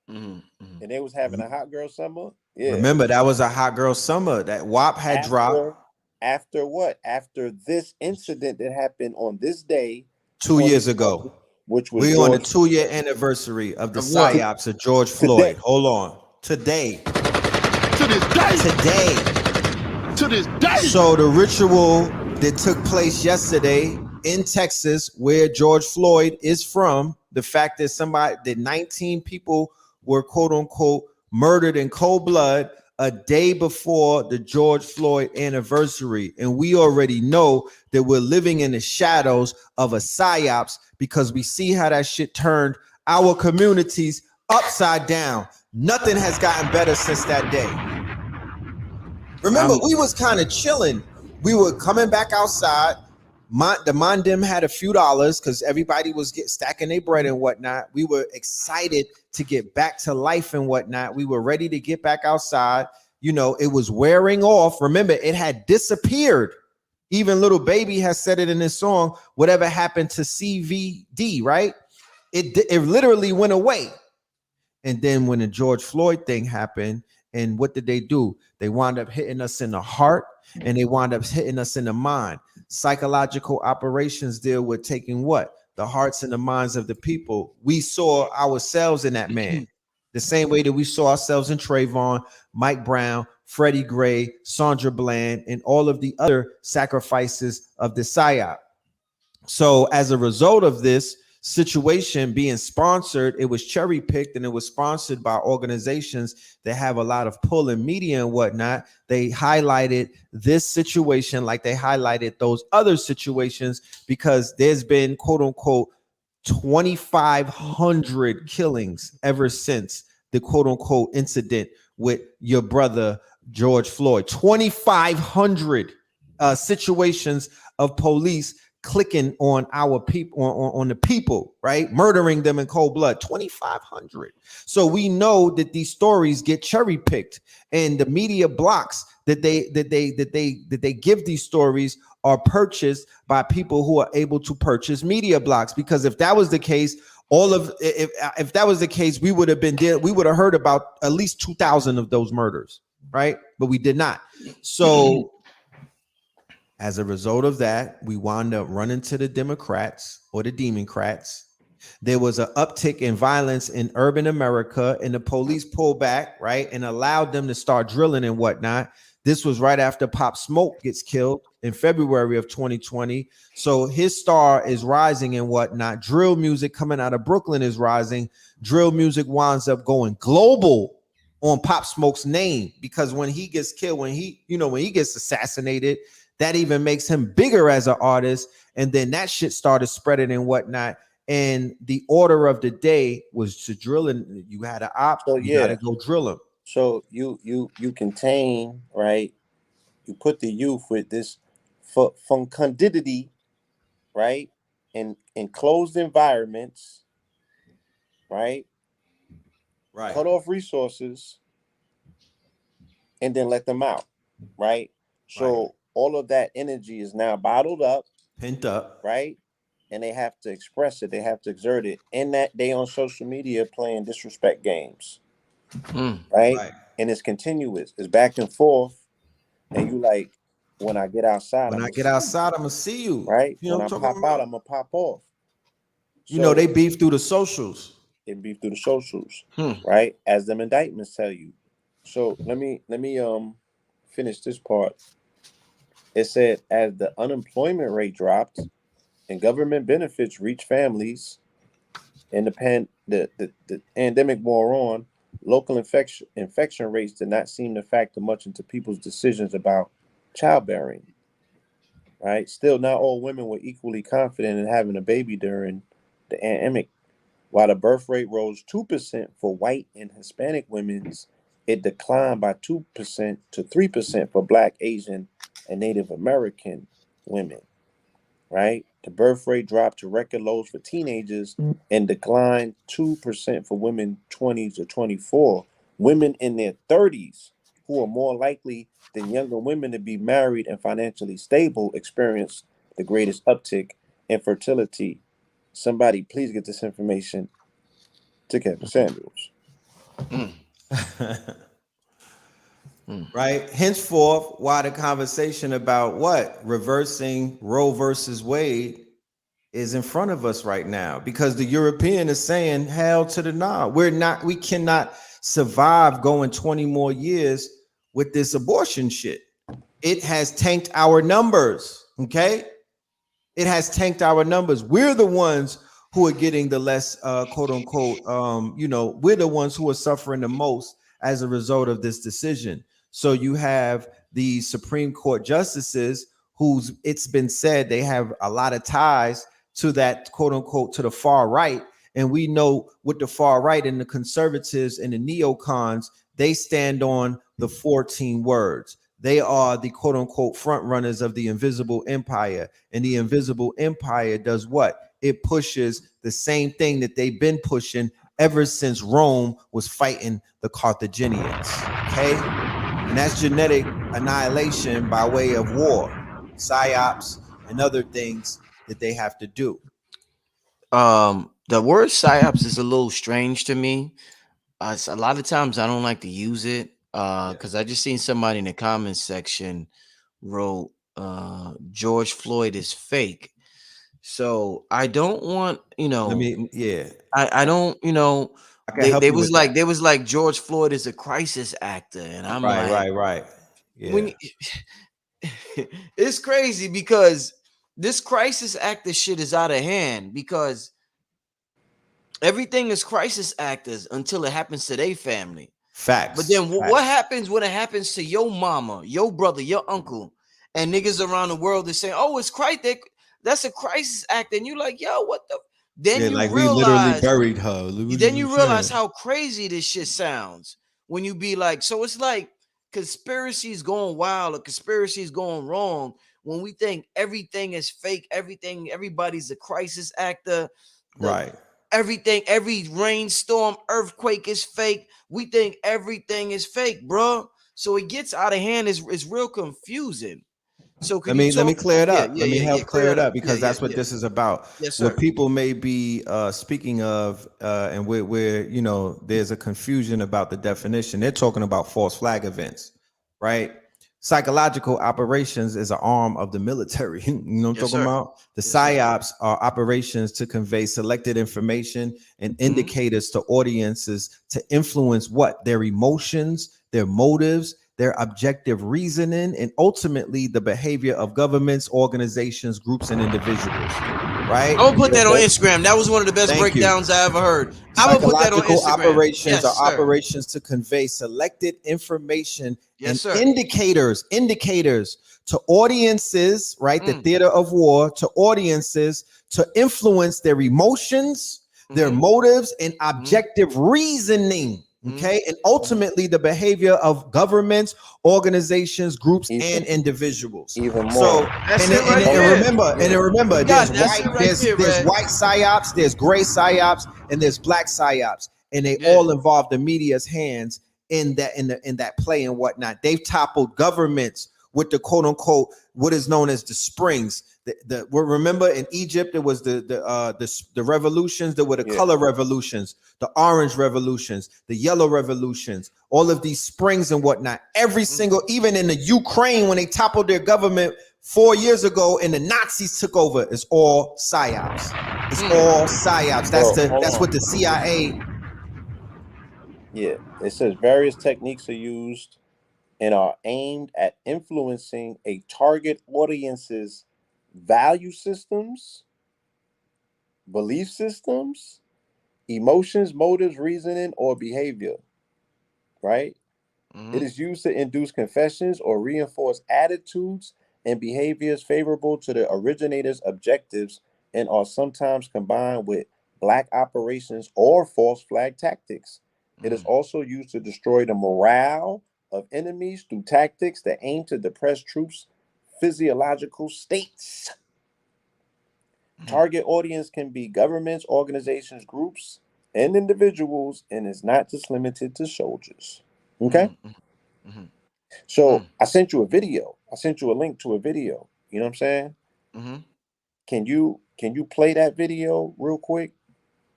And they was having a hot girl summer. Yeah. Remember, that was a hot girl summer. That WAP had dropped. After what? After this incident that happened on this day 2 years ago, which was on the 2-year anniversary of the psyops of George Floyd. Hold on. Today. To this day. So the ritual that took place yesterday in Texas, where George Floyd is from, the fact that 19 people were quote unquote murdered in cold blood a day before the George Floyd anniversary. And we already know that we're living in the shadows of a psyops because we see how that shit turned our communities upside down. Nothing has gotten better since that day. Remember, we was kind of chilling. We were coming back outside. The Mondim had a few dollars because everybody was stacking their bread and whatnot. We were excited to get back to life and whatnot. We were ready to get back outside. You know, it was wearing off. Remember, it had disappeared. Even Little Baby has said it in his song, whatever happened to CVD, right? It literally went away. And then when the George Floyd thing happened, and what did they do? They wound up hitting us in the heart and they wound up hitting us in the mind. Psychological operations deal with taking what? The hearts and the minds of the people. We saw ourselves in that man. The same way that we saw ourselves in Trayvon, Mike Brown, Freddie Gray, Sandra Bland, and all of the other sacrifices of the PSYOP. So as a result of this situation being sponsored, it was cherry picked and it was sponsored by organizations that have a lot of pull in media and whatnot. They highlighted this situation like they highlighted those other situations because there's been quote unquote 2,500 killings ever since the quote unquote incident with your brother George Floyd. 2,500 situations of police clicking on our people, on the people, right? Murdering them in cold blood. 2,500. So we know that these stories get cherry picked, and the media blocks that they give these stories are purchased by people who are able to purchase media blocks. Because if that was the case, if that was the case, we would have heard about at least 2,000 of those murders, right? But we did not. So as a result of that, we wound up running to the Democrats or the Democrats. There was an uptick in violence in urban America, and the police pulled back, right, and allowed them to start drilling and whatnot. This was right after Pop Smoke gets killed in February of 2020. So his star is rising and whatnot. Drill music coming out of Brooklyn is rising. Drill music winds up going global on Pop Smoke's name, because when he gets killed, when he gets assassinated, that even makes him bigger as an artist. And then that shit started spreading and whatnot. And the order of the day was to drill, and you had an op, So you gotta go drill him. So you contain, right? You put the youth with this fecundity, right? In enclosed environments, right? Right. Cut off resources and then let them out, right? So all of that energy is now bottled up, pent up, right? And they have to express it, they have to exert it. In that day on social media playing disrespect games. Right? And it's continuous, it's back and forth. And you like, when I get outside, I'm gonna see you. Right? You know when I pop out, I'm gonna pop off. So, they beef through the socials. They beef through the socials, right? As them indictments tell you. So let me finish this part. It said, as the unemployment rate dropped and government benefits reached families, and the pandemic wore on, local infection rates did not seem to factor much into people's decisions about childbearing. Right? Still, not all women were equally confident in having a baby during the pandemic. While the birth rate rose 2% for white and Hispanic women's, it declined by 2% to 3% for Black, Asian, and Native American women. Right? The birth rate dropped to record lows for teenagers and declined 2% for women 20 to 24. Women in their 30s, who are more likely than younger women to be married and financially stable, experienced the greatest uptick in fertility. Somebody please get this information to Kevin Samuels. Right. Henceforth, why the conversation about what reversing Roe versus Wade is in front of us right now, because the European is saying hell to the nah. We cannot survive going 20 more years with this abortion shit. It has tanked our numbers. Okay. It has tanked our numbers. We're the ones who are getting the less quote unquote, we're the ones who are suffering the most as a result of this decision. So you have the Supreme Court justices who's, it's been said, they have a lot of ties to that quote unquote to the far right. And we know with the far right and the conservatives and the neocons, they stand on the 14 words. They are the quote unquote front runners of the invisible empire. And the invisible empire does what? It pushes the same thing that they've been pushing ever since Rome was fighting the Carthaginians. Okay. And that's genetic annihilation by way of war, psyops, and other things that they have to do. The word psyops is a little strange to me. A lot of times I don't like to use it because I just seen somebody in the comments section wrote George Floyd is fake. So I don't want, I don't, they was like George Floyd is a crisis actor, and I'm right. Yeah. It's crazy because this crisis actor shit is out of hand, because everything is crisis actors until it happens to their family. Facts. But then what happens when it happens to your mama, your brother, your uncle, and niggas around the world is saying, "Oh, it's crisis. That's a crisis actor," and you're like, "Yo, what the?" Then you like realize, we literally buried her. Then you realize how crazy this shit sounds when you be like, so it's like conspiracies going wild or conspiracies going wrong when we think everything is fake, everybody's a crisis actor, right? Everything, every rainstorm, earthquake is fake. We think everything is fake, bro. So it gets out of hand. It's real confusing. So let me clear it up. Let me help clear it up, because that's what this is about. Yes, sir. What people may be speaking of, and where there's a confusion about the definition. They're talking about false flag events, right? Psychological operations is an arm of the military. You know what I'm talking about? The psyops are operations to convey selected information and indicators to audiences to influence what? Their emotions, their motives, their objective reasoning, and ultimately the behavior of governments, organizations, groups, and individuals. right? I'm gonna put that on Instagram. That was one of the best Thank you. breakdowns I ever heard. I'm gonna put that on Psychological Instagram. operations Yes, are sir. operations to convey selected information Yes, and sir. indicators to audiences, right? The theater of war, to audiences to influence their emotions, their motives, and objective reasoning. Okay, and ultimately the behavior of governments, organizations, groups, and individuals. Even more. So, That's and, it right and there. remember, You got it. That's it right there, there's Red. white psyops, there's gray psyops, and there's black psyops, and they Yeah. all involve the media's hands in that play and whatnot. They've toppled governments with the quote unquote what is known as the springs. Remember in Egypt it was the revolutions. There were the color revolutions, the orange revolutions, the yellow revolutions, all of these springs and whatnot. Every single, even in the Ukraine when they toppled their government 4 years ago and the Nazis took over, it's all psyops. It's all psyops. That's what the CIA. Yeah, it says various techniques are used and are aimed at influencing a target audience's value systems, belief systems, emotions, motives, reasoning, or behavior. Right? It is used to induce confessions or reinforce attitudes and behaviors favorable to the originator's objectives and are sometimes combined with black operations or false flag tactics. It is also used to destroy the morale of enemies through tactics that aim to depress troops' physiological states. Target audience can be governments, organizations, groups, and individuals, and is not just limited to soldiers. Okay? So I sent you a video. I sent you a link to a video. You know what I'm saying? Can you play that video real quick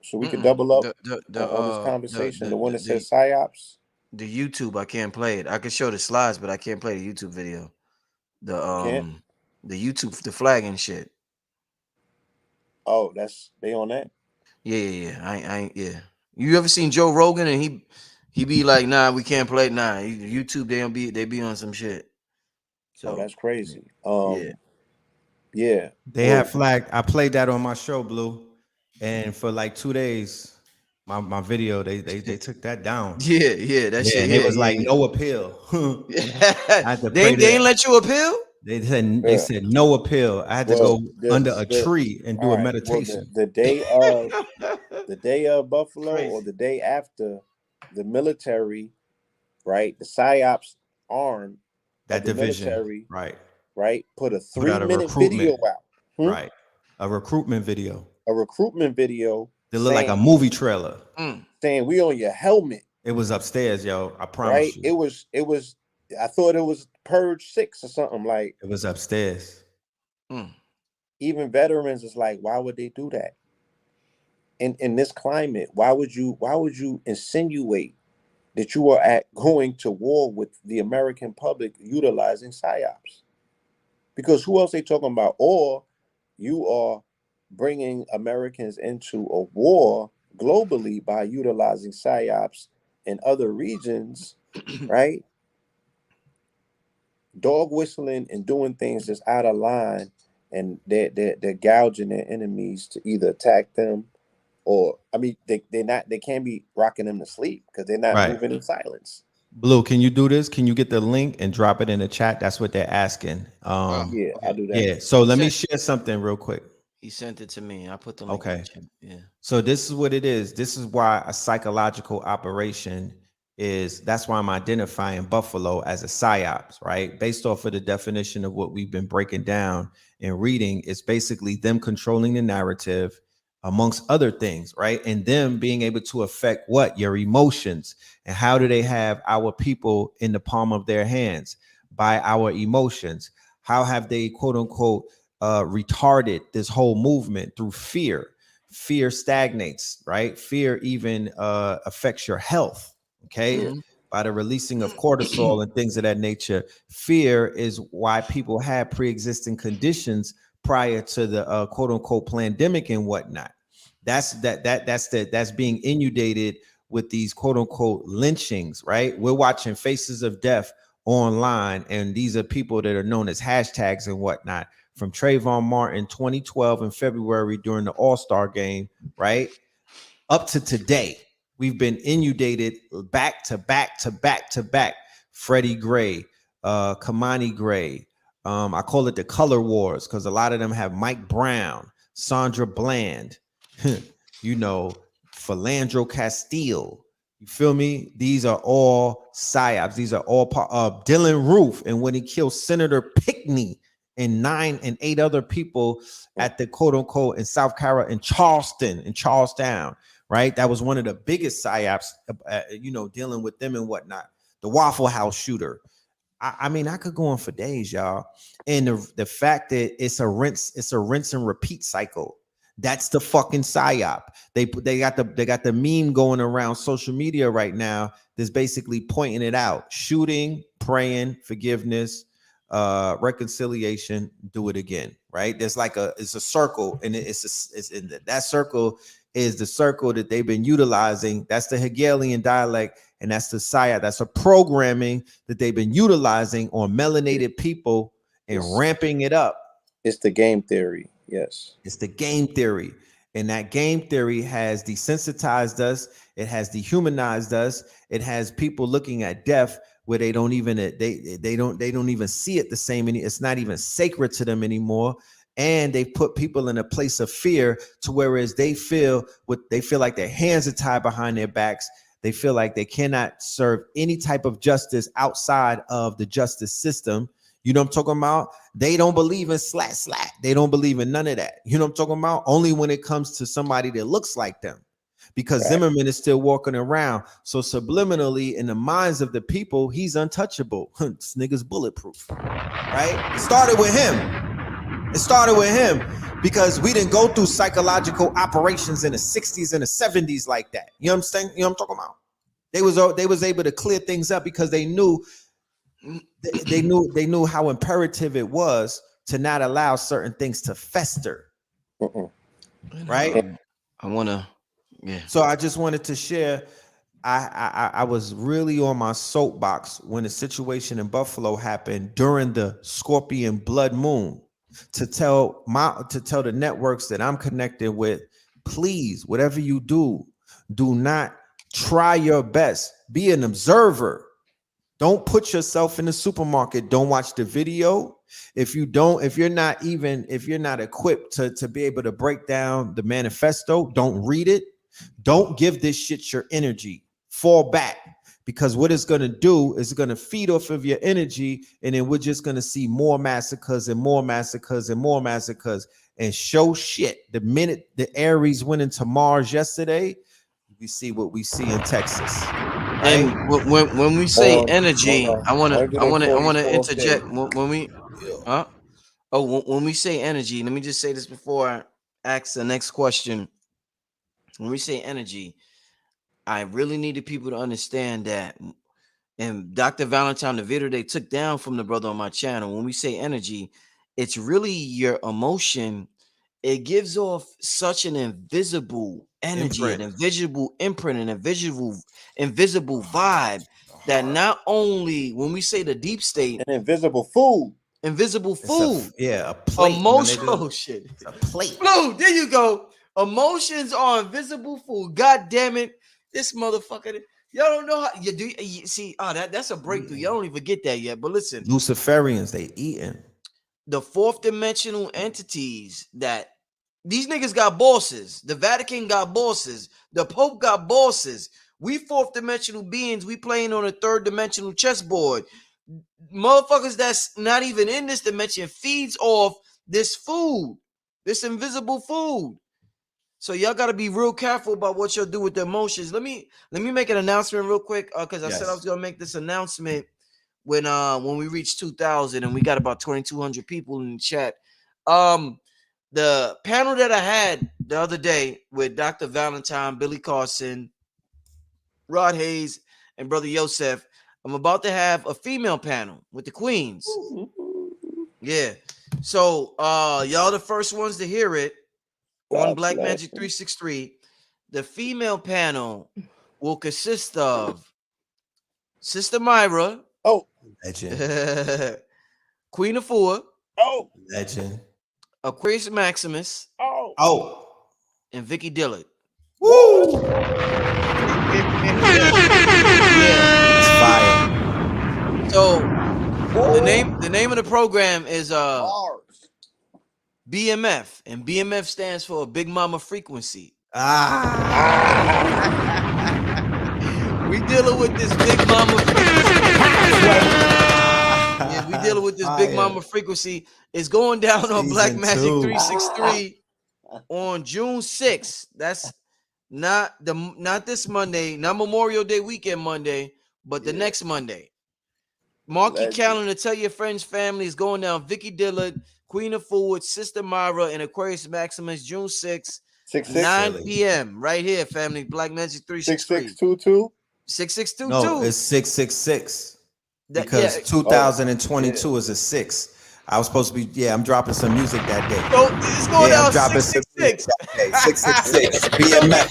so we can double up on this conversation? The one that says psyops. The YouTube, I can't play it. I can show the slides, but I can't play the YouTube video. The YouTube, the flag and shit. Oh, they on that? Yeah. I You ever seen Joe Rogan and he be like, nah, we can't play. Nah, YouTube, they be on some shit. So that's crazy. Yeah. They have flagged. I played that on my show, Blue, and for like 2 days, my video they took that down. Yeah, that shit. And it was like no appeal. I had to they ain't let you appeal. They said no appeal. I had to go under a tree and do a meditation. The day of Buffalo or the day after, the military, right? The psyops arm that division, military, right, put a 3-minute video out, right? A recruitment video. They look like a movie trailer, saying we on your helmet. It was upstairs, yo. I promise you. It was. I thought it was Purge 6 or something like. It was upstairs. Even veterans is like, why would they do that? In this climate, why would you insinuate that you are going to war with the American public utilizing psyops? Because who else they talking about? Or you are bringing Americans into a war globally by utilizing psyops in other regions, right? Dog whistling and doing things that's out of line, and they're gouging their enemies to either attack them, or they can't be rocking them to sleep because they're not moving in silence. Blue, can you do this? Can you get the link and drop it in the chat? That's what they're asking. I'll do that. Yeah. So let me share something real quick. He sent it to me. I put the link. Okay. Yeah. So this is what it is. This is why a psychological operation is. That's why I'm identifying Buffalo as a psyops, right? Based off of the definition of what we've been breaking down and reading, it's basically them controlling the narrative, amongst other things, right? And them being able to affect what? Your emotions. And how do they have our people in the palm of their hands? By our emotions. How have they, quote unquote, retarded this whole movement? Through fear. Fear stagnates, right? Fear even affects your health, okay? By the releasing of cortisol and things of that nature. Fear is why people have pre-existing conditions prior to the quote unquote pandemic and whatnot. That's being inundated with these quote unquote lynchings, right? We're watching Faces of Death online, and these are people that are known as hashtags and whatnot, from Trayvon Martin 2012 in February during the All-Star game, right? Up to today, we've been inundated back to back to back to back. Freddie Gray, Kamani Gray. I call it the color wars because a lot of them have Mike Brown, Sandra Bland, you know, Philandro Castile. You feel me? These are all psyops. These are all Dylan Roof, and when he killed Senator Pinckney and 9 and 8 other people at the quote unquote in South Carolina, in Charlestown, right? That was one of the biggest psyops, you know, dealing with them and whatnot. The Waffle House shooter. I mean, I could go on for days, y'all. And the fact that it's a rinse and repeat cycle. That's the fucking psyop. They got the meme going around social media right now that's basically pointing it out. Shooting, praying, forgiveness, reconciliation, do it again, right? There's like it's a circle, and that circle is the circle that they've been utilizing. That's the Hegelian dialect, and that's the psyop. That's a programming that they've been utilizing on melanated people and ramping it up. It's the game theory. Yes. It's the game theory. And that game theory has desensitized us. It has dehumanized us. It has people looking at death where they don't even even see it the same. It's not even sacred to them anymore. And they put people in a place of fear to whereas they feel like their hands are tied behind their backs. They feel like they cannot serve any type of justice outside of the justice system. You know what I'm talking about? They don't believe in slat. They don't believe in none of that. You know what I'm talking about? Only when it comes to somebody that looks like them. Because Zimmerman is still walking around. So subliminally in the minds of the people, he's untouchable. This nigga's bulletproof. Right? It started with him because we didn't go through psychological operations in the 60s and the 70s like that. You know what I'm saying? You know what I'm talking about? They was able to clear things up because they knew how imperative it was to not allow certain things to fester. Right? I want to, yeah. So I just wanted to share. I was really on my soapbox when the situation in Buffalo happened during the Scorpion blood moon to tell the networks that I'm connected with, please, whatever you do not try your best. Be an observer. Don't put yourself in the supermarket. Don't watch the video. If you're not equipped to be able to break down the manifesto, don't read it. Don't give this shit your energy. Fall back, because what it's going to do is going to feed off of your energy, and then we're just going to see more massacres and more massacres and more massacres and show shit. The minute the Aries went into Mars yesterday, we see what we see in Texas. Right? And when we say energy, I want to interject. When we say energy, let me just say this before I ask the next question. When we say energy, I really needed people to understand that. And Dr. Valentine, the video they took down from the brother on my channel, when we say energy, it's really your emotion. It gives off such an invisible energy, an invisible imprint, an invisible vibe that not only when we say the deep state, an invisible food. A plate. Emotional shit. It's a plate. Blue, there you go. Emotions are invisible food. God damn it. This motherfucker. Y'all don't know how you see. That's a breakthrough. Y'all don't even get that yet. But listen, Luciferians, they eating. The fourth dimensional entities that these niggas got bosses. The Vatican got bosses. The Pope got bosses. We fourth dimensional beings. We playing on a third dimensional chessboard. Motherfuckers that's not even in this dimension feeds off this food, this invisible food. So y'all got to be real careful about what y'all do with the emotions. Let me make an announcement real quick because I said I was gonna make this announcement when we reach 2,000 and we got about 2,200 people in the chat. The panel that I had the other day with Dr. Valentine, Billy Carson, Rod Hayes, and Brother Yosef, I'm about to have a female panel with the queens. Yeah. So y'all the first ones to hear it. On Black Magic 363, the female panel will consist of Sister Myra, legend, Queen Afua, Oh, Legend. Aquarius Maximus, Oh. and Vicky Dillard. Woo! Yeah. It's fire. So the name of the program is BMF, and BMF stands for Big Mama Frequency. We dealing with this Big Mama frequency. Yeah, we dealing with this Big Mama frequency. It's going down on Black Magic 363 on June 6th. That's not this Monday, not Memorial Day weekend Monday, but the next Monday. Mark your calendar. Tell your friends, family. It's going down. Vicky Dillard, Queen of Forward, Sister Myra, and Aquarius Maximus, June 6th, 9 p.m. Right here, family. Black Magic 363. 6622? 6622. No, it's 666. Because 2022 is a 6. I was supposed to be, I'm dropping some music that day. So it's going down 666. 666. BMF.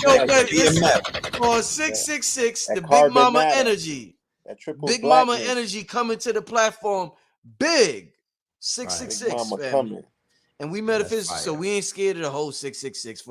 BMF. On 666, the Big Mama energy. Big Mama energy coming to the platform big. 666, family. And we metaphysical, so we ain't scared of the whole 666.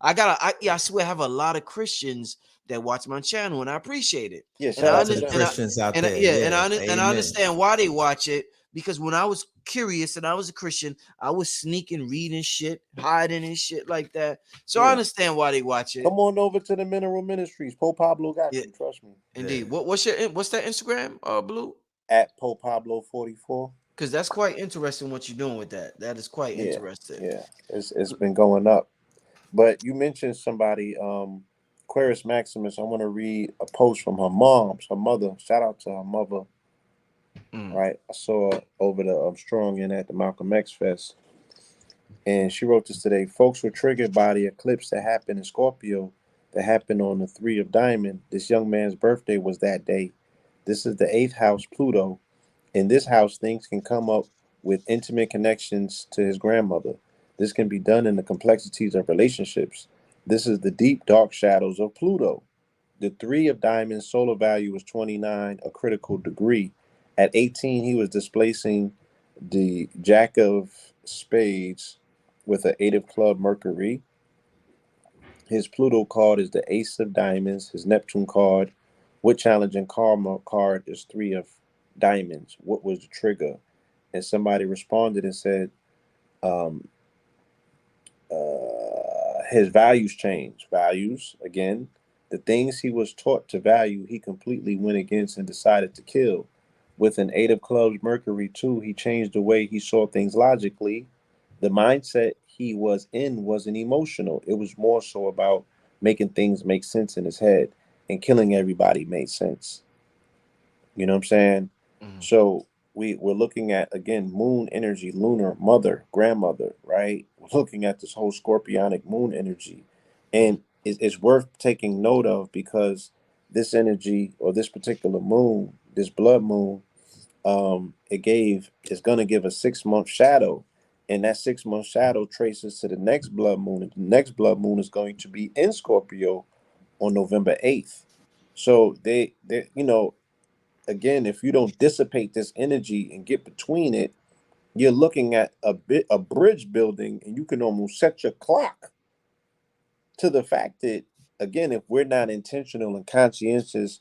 I swear I have a lot of Christians that watch my channel, and I appreciate it. Yeah, shout out to the Christians out there. And I understand why they watch it, because when I was curious and I was a Christian, I was sneaking, reading shit, hiding and shit like that. So I understand why they watch it. Come on over to the Mineral Ministries. Poe Pablo got you, trust me. Indeed. What's that Instagram, Blue? At Poe Pablo 44. Because that's quite interesting what you're doing with that. That is quite interesting. Yeah, it's been going up. But you mentioned somebody, Aquarius Maximus. I want to read a post from her mother. Shout out to her mother. Right, I saw her over the Strong In at the Malcolm X Fest, and she wrote this today. Folks were triggered by the eclipse that happened in Scorpio, that happened on the 3 of Diamond. This young man's birthday was that day. This is the 8th house, Pluto. In this house, things can come up with intimate connections to his grandmother. This can be done in the complexities of relationships. This is the deep, dark shadows of Pluto. The 3 of Diamonds solar value is 29, a critical degree. At 18, he was displacing the Jack of Spades with an 8 of Club Mercury. His Pluto card is the Ace of Diamonds. His Neptune card, with challenging karma card, is 3 of Diamonds. What was the trigger? And somebody responded and said, his values changed. Values, again, the things he was taught to value, he completely went against and decided to kill. With an 8 of Clubs Mercury too, he changed the way he saw things logically. The mindset he was in wasn't emotional. It was more so about making things make sense in his head, and killing everybody made sense. You know what I'm saying? So we're looking at, again, moon energy, lunar, mother, grandmother, right? We're looking at this whole scorpionic moon energy. And it's worth taking note of, because this energy, or this particular moon, this blood moon, it's going to give a 6-month shadow. And that 6-month shadow traces to the next blood moon. And the next blood moon is going to be in Scorpio on November 8th. So they again, if you don't dissipate this energy and get between it, you're looking at a bridge building, and you can almost set your clock to the fact that, again, if we're not intentional and conscientious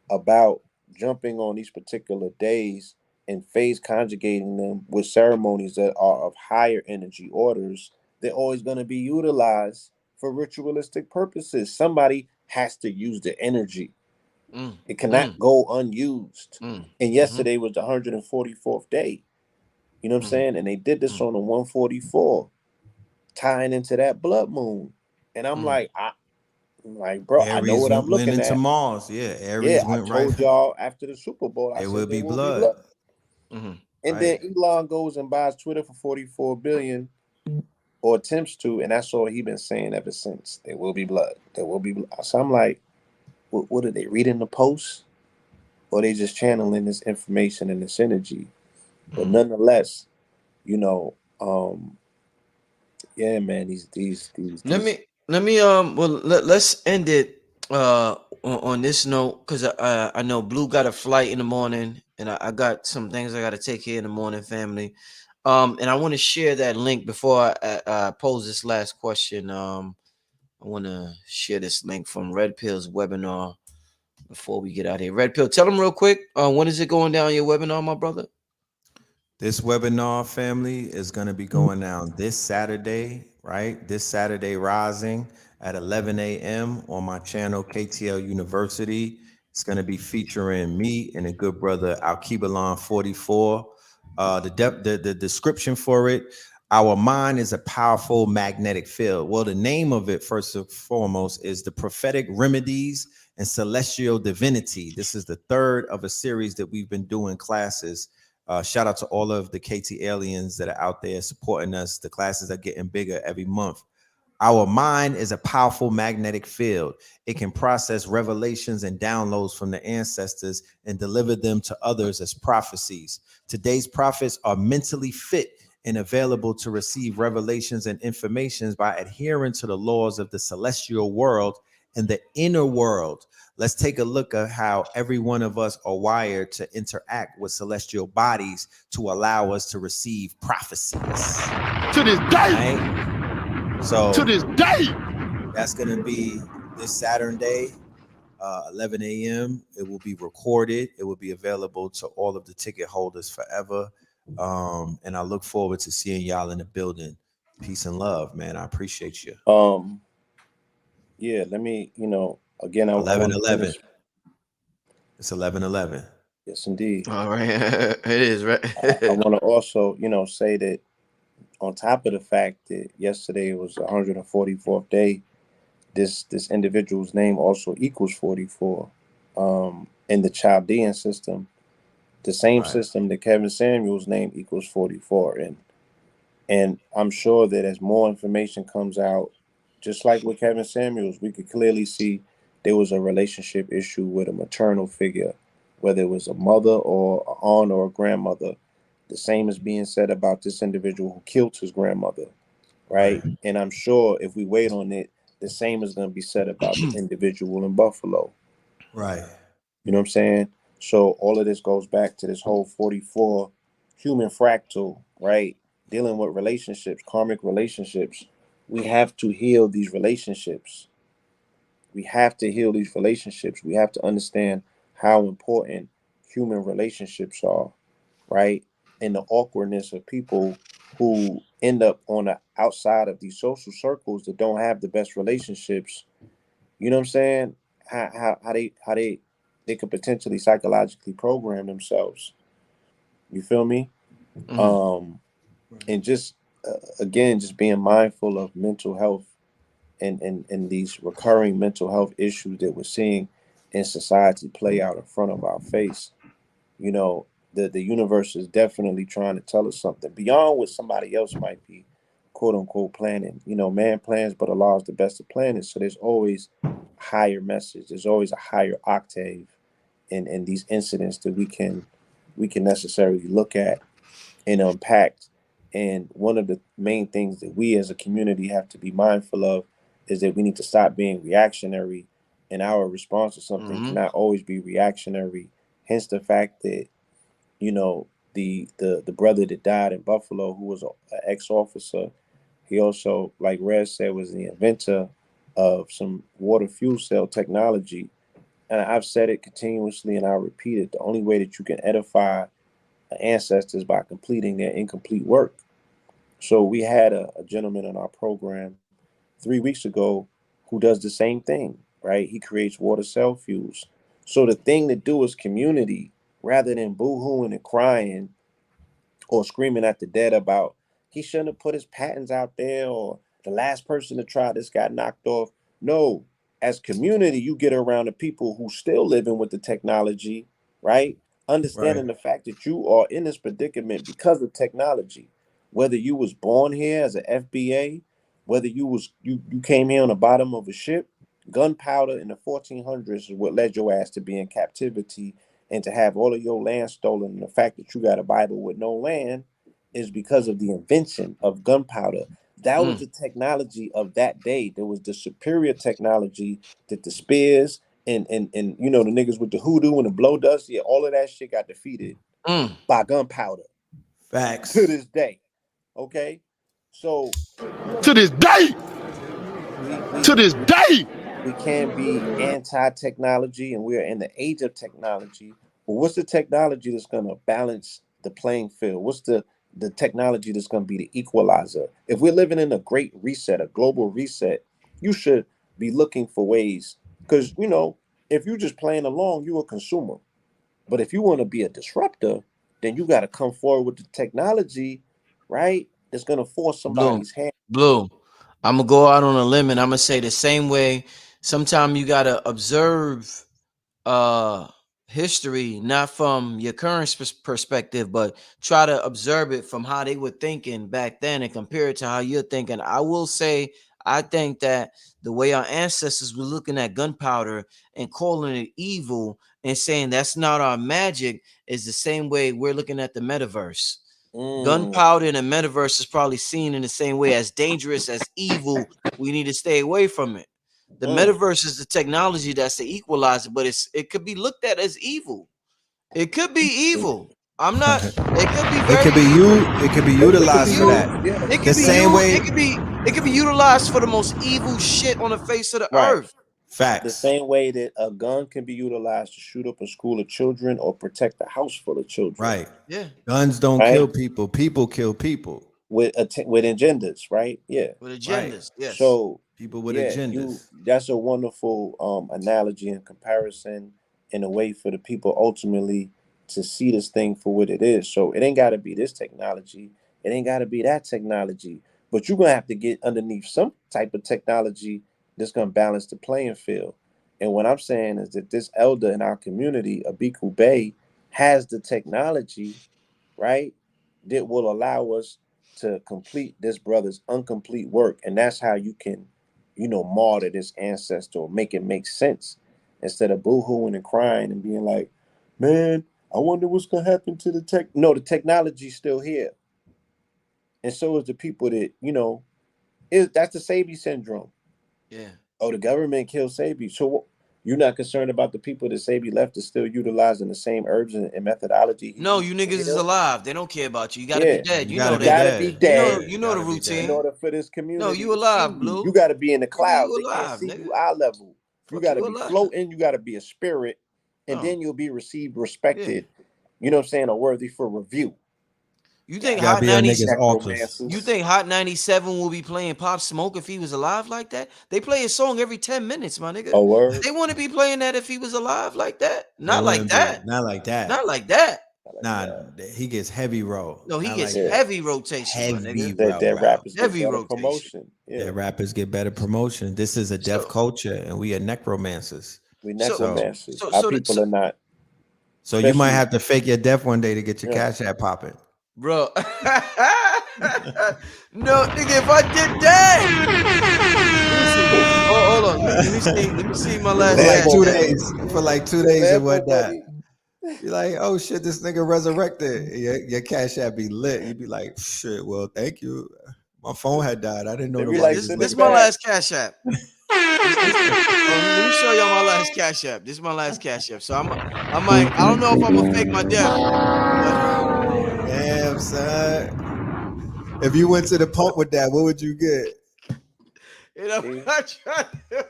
about jumping on these particular days and phase conjugating them with ceremonies that are of higher energy orders, they're always going to be utilized for ritualistic purposes. Somebody has to use the energy. It cannot go unused. And yesterday was the 144th day. You know what I'm saying? And they did this on the 144, tying into that blood moon. And I'm like, bro, Aries, I know what I'm looking at. Mars. Aries went I told y'all after the Super Bowl, I said will be blood. And then Elon goes and buys Twitter for $44 billion, or attempts to, and that's all he's been saying ever since. There will be blood. There will be blood. So I'm like, what are they reading the post, or they just channeling this information and this energy? But nonetheless, man, these. Let's end it on this note, because I know Blue got a flight in the morning, and I got some things I got to take care in the morning, family. And I want to share that link before I pose this last question. I want to share this link from Red Pill's webinar before we get out of here. Red Pill, tell them real quick. When is it going down your webinar, my brother? This webinar, family, is going to be going down this Saturday, right? This Saturday rising at 11 a.m. on my channel, KTL University. It's going to be featuring me and a good brother, Alkebalon 44. The description for it, our mind is a powerful magnetic field. Well, the name of it, first and foremost, is the prophetic remedies and celestial divinity. This is the third of a series that we've been doing classes. Shout out to all of the KT aliens that are out there supporting us. The classes are getting bigger every month. Our mind is a powerful magnetic field. It can process revelations and downloads from the ancestors and deliver them to others as prophecies. Today's prophets are mentally fit and available to receive revelations and informations by adhering to the laws of the celestial world and the inner world. Let's take a look at how every one of us are wired to interact with celestial bodies to allow us to receive prophecies. To this day. Right? So to this day. That's going to be this Saturday, 11 a.m. It will be recorded. It will be available to all of the ticket holders forever. And I look forward to seeing y'all in the building. Peace and love, man. I appreciate you. Yeah, let me, again, 11/11. It's 11/11. Yes, indeed. All right. It is, right? I want to also, say that on top of the fact that yesterday was 144th day, this individual's name also equals 44. In the Chaldean system, the same system that Kevin Samuel's name equals 44. And I'm sure that as more information comes out, just like with Kevin Samuels, we could clearly see there was a relationship issue with a maternal figure, whether it was a mother or an aunt or a grandmother. The same is being said about this individual who killed his grandmother, right? And I'm sure if we wait on it, the same is going to be said about the individual in Buffalo. Right. You know what I'm saying? So all of this goes back to this whole 44 human fractal, right? Dealing with relationships, karmic relationships. We have to heal these relationships. We have to heal these relationships. We have to understand how important human relationships are, right? And the awkwardness of people who end up on the outside of these social circles that don't have the best relationships. You know what I'm saying? How they could potentially psychologically program themselves. You feel me? And just again, just being mindful of mental health and these recurring mental health issues that we're seeing in society play out in front of our face. The universe is definitely trying to tell us something beyond what somebody else might be, quote unquote, planning. Man plans, but Allah is the best of planners. So there's always a higher message. There's always a higher octave in these incidents that we can necessarily look at and unpack. And one of the main things that we as a community have to be mindful of is that we need to stop being reactionary, and our response to something cannot always be reactionary. Hence the fact that, the brother that died in Buffalo, who was an ex-officer, he also, like Rez said, was the inventor of some water fuel cell technology. And I've said it continuously and I'll repeat it. The only way that you can edify ancestors by completing their incomplete work. So we had a gentleman on our program 3 weeks ago who does the same thing, right? He creates water cell fuels. So the thing to do is community, rather than boo-hooing and crying or screaming at the dead about he shouldn't have put his patents out there, or the last person to try this got knocked off. No, as community, you get around the people who still living with the technology, right? Understanding the fact that you are in this predicament because of technology. Whether you was born here as an FBA, whether you came here on the bottom of a ship, gunpowder in the 1400s is what led your ass to be in captivity and to have all of your land stolen. And the fact that you got a Bible with no land is because of the invention of gunpowder. That was the technology of that day. There was the superior technology that the spears and the niggas with the hoodoo and the blow dust, all of that shit got defeated by gunpowder. Facts. To this day. Okay, so To this day. To this day. we can't be anti-technology, and we are in the age of technology. But what's the technology that's going to balance the playing field? What's the technology that's going to be the equalizer? If we're living in a great reset, a global reset, you should be looking for ways, because if you're just playing along, you're a consumer. But if you want to be a disruptor, then you got to come forward with the technology, right? That's going to force Blue, somebody's hand. blue. I'm gonna go out on a limb and I'm gonna say the same way. Sometimes you gotta observe uh history not from your current perspective, but try to observe it from how they were thinking back then and compare it to how you're thinking. I will say I think that the way our ancestors were looking at gunpowder and calling it evil and saying that's not our magic is the same way we're looking at the metaverse. Gunpowder in a metaverse is probably seen in the same way as dangerous as evil. We need to stay away from it. The metaverse is the technology that's the equalizer, but it could be looked at as evil. It could be evil. I'm not. It could be very. It could be utilized for that. It The could be same you. way. It could be utilized for the most evil shit on the face of the Right. earth. The Facts. same way that a gun can be utilized to shoot up a school of children or protect a house full of children. Right. Yeah. Guns don't Right? kill people. People kill people. With agendas, right? Yeah. With agendas. Right. Yes. So People with yeah, agendas. that's a wonderful analogy and comparison, in a way for the people ultimately to see this thing for what it is. So it ain't got to be this technology. It ain't got to be that technology. But you're gonna have to get underneath some type of technology that's gonna balance the playing field. And what I'm saying is that this elder in our community, Abiku Bey, has the technology, right, that will allow us to complete this brother's incomplete work. And that's how you can, martyr this ancestor, or make it make sense, instead of boohooing and crying and being like, man, I wonder what's gonna happen to the tech. No, the technology's still here. And so is the people that, that's the Sabi syndrome. Yeah. Oh, the government killed Sabi. So you're not concerned about the people that Sabi left is still utilizing the same herbs and methodology he No, used you to niggas is heal? alive. They don't care about you. You gotta be Yeah. dead. You You gotta know be You that. gotta be dead. dead You know the Gotta be in routine. dead. order for this No, community you to see alive, you. Blue. You gotta be in the Nigga, clouds. you They can't alive, see nigga. you eye level. You Fuck gotta you be alive. floating. You gotta be a spirit, and Oh. then you'll be received, respected. You know what I'm saying? Or worthy for review. You think You gotta Hot be on 90? niggas' altars. You think Hot 97 will be playing Pop Smoke if he was alive like that? They play a song every 10 minutes, my nigga. A word? They want to be playing that if he was alive like that. They Not like wouldn't be. that. Not like that. Not like that. Nah, he gets heavy roll. No, he Not gets like Yeah. heavy rotation, my heavy nigga. That roll. rappers get Heavy better rotation. promotion. Yeah. Yeah, rappers get better promotion. This is a deaf So, culture, and we are necromancers. We so, necromancers. so, Our so, people so, are not. So you might Especially, have to fake your death one day to get your yeah. cash app popping. bro. No, nigga, if I did that, let me see. Oh, hold on. Let me see. Let me see my last For like cash Lambo 2 app. money. days. For like 2 The days and Lambo whatnot. money. You're like, oh shit, this nigga resurrected. Your cash app be lit. You'd be like, shit, well, thank you. My phone had died. I didn't know They be nobody like, was send This it my listening. back. last cash app. Let me show y'all my last cash app. This is my last cash app. So I don't know if I'm gonna fake my death, but Damn, son. If you went to the pump with that, what would you get? I'm not trying to.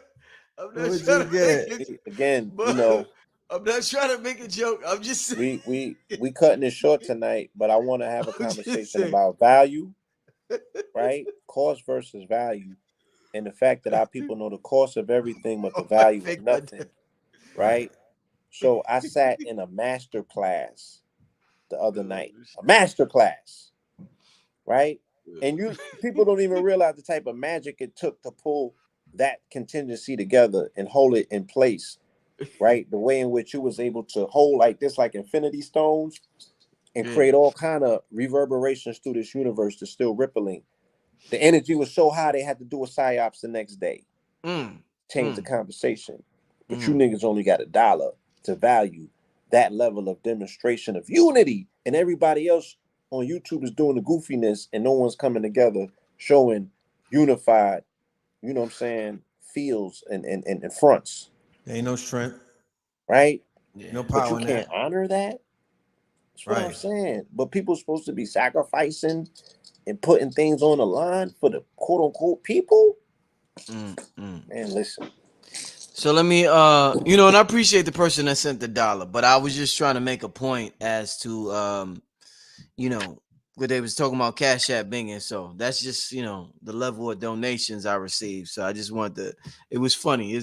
I'm What not would trying you to get? make it. Again, But I'm not trying to make a joke. I'm just saying. we cutting it short tonight, but I want to have a I'm just conversation saying. about value, right? Cost versus value, and the fact that our people know the cost of everything but the I'm not value of fake my death. nothing, right? So I sat in a master class the other night, a master class, right? And people don't even realize the type of magic it took to pull that contingency together and hold it in place, right? The way in which you was able to hold like this, like infinity stones, and create all kind of reverberations through this universe that's still rippling. The energy was so high they had to do a psyops the next day, change the conversation. But you niggas only got $1 to value that level of demonstration of unity, and everybody else on YouTube is doing the goofiness, and no one's coming together showing unified, you know what I'm saying, feels and fronts, There ain't no strength, right? no But power you in can't that. honor that. That's what I'm Right. saying. But people supposed to be sacrificing and putting things on the line for the quote unquote people. Man, listen. So let me, and I appreciate the person that sent the $1, but I was just trying to make a point as to, what they was talking about Cash App binging. So that's just, the level of donations I received. So I just wanted to, it was funny.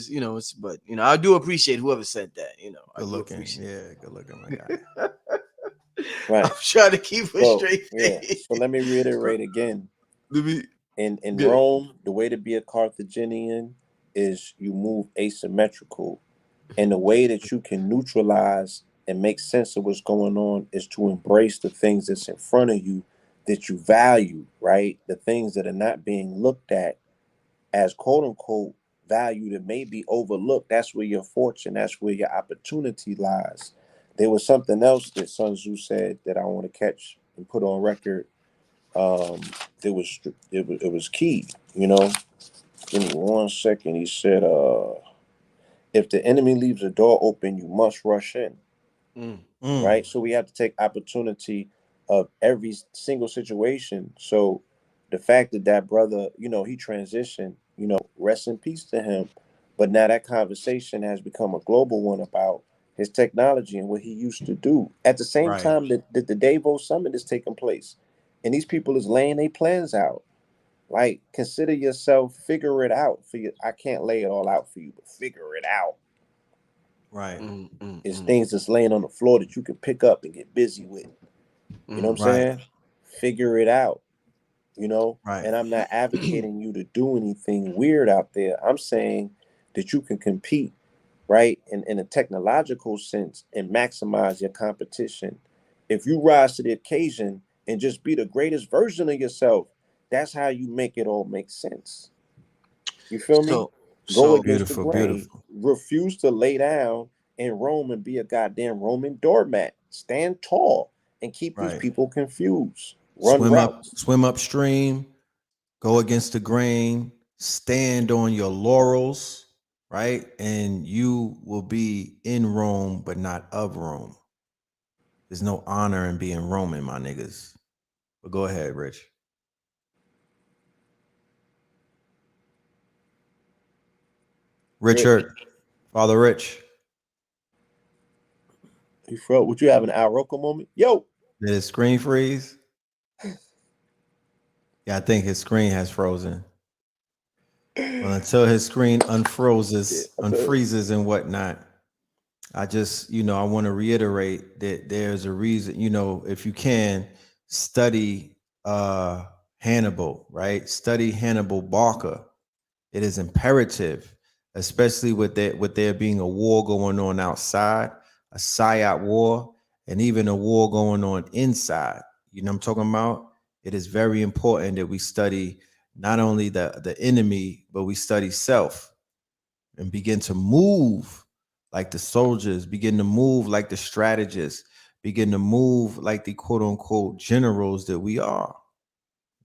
But I do appreciate whoever sent that, Good looking. Yeah, good looking, my guy. Right. I'm trying to keep a straight face. So let me reiterate again. In Good. Rome, the way to be a Carthaginian is you move asymmetrical. And the way that you can neutralize and make sense of what's going on is to embrace the things that's in front of you that you value, right? The things that are not being looked at as quote unquote value that may be overlooked. That's where your fortune, that's where your opportunity lies. There was something else that Sun Tzu said that I want to catch and put on record. It was key, Give me 1 second. He said, if the enemy leaves a door open, you must rush in. Right? So we have to take opportunity of every single situation. So the fact that brother, he transitioned, rest in peace to him. But now that conversation has become a global one about his technology and what he used to do. At the same time that the Davos Summit is taking place. And these people is laying their plans out. Like, consider yourself, figure it out. I can't lay it all out for you, but figure it out. Right. It's things that's laying on the floor that you can pick up and get busy with. You know what I'm saying? Figure it out. Right. And I'm not advocating you to do anything weird out there. I'm saying that you can compete, right, in a technological sense and maximize your competition. If you rise to the occasion and just be the greatest version of yourself, that's how you make it all make sense. You feel me? Go against the grain. Refuse to lay down in Rome and be a goddamn Roman doormat. Stand tall and keep these people confused. Swim upstream, go against the grain, stand on your laurels, right? And you will be in Rome, but not of Rome. There's no honor in being Roman, my niggas. But go ahead, Rich. Richard, Father Rich. You felt? Would you have an Al Roker moment? Yo. Did his screen freeze? Yeah, I think his screen has frozen. Well, until his screen unfreezes and whatnot, I just, I want to reiterate that there's a reason, if you can study Hannibal, right? Study Hannibal Barca. It is imperative, especially with there being a war going on outside, a psyop war, and even a war going on inside. You know what I'm talking about? It is very important that we study not only the enemy, but we study self and begin to move like the soldiers, begin to move like the strategists, begin to move like the quote unquote generals that we are.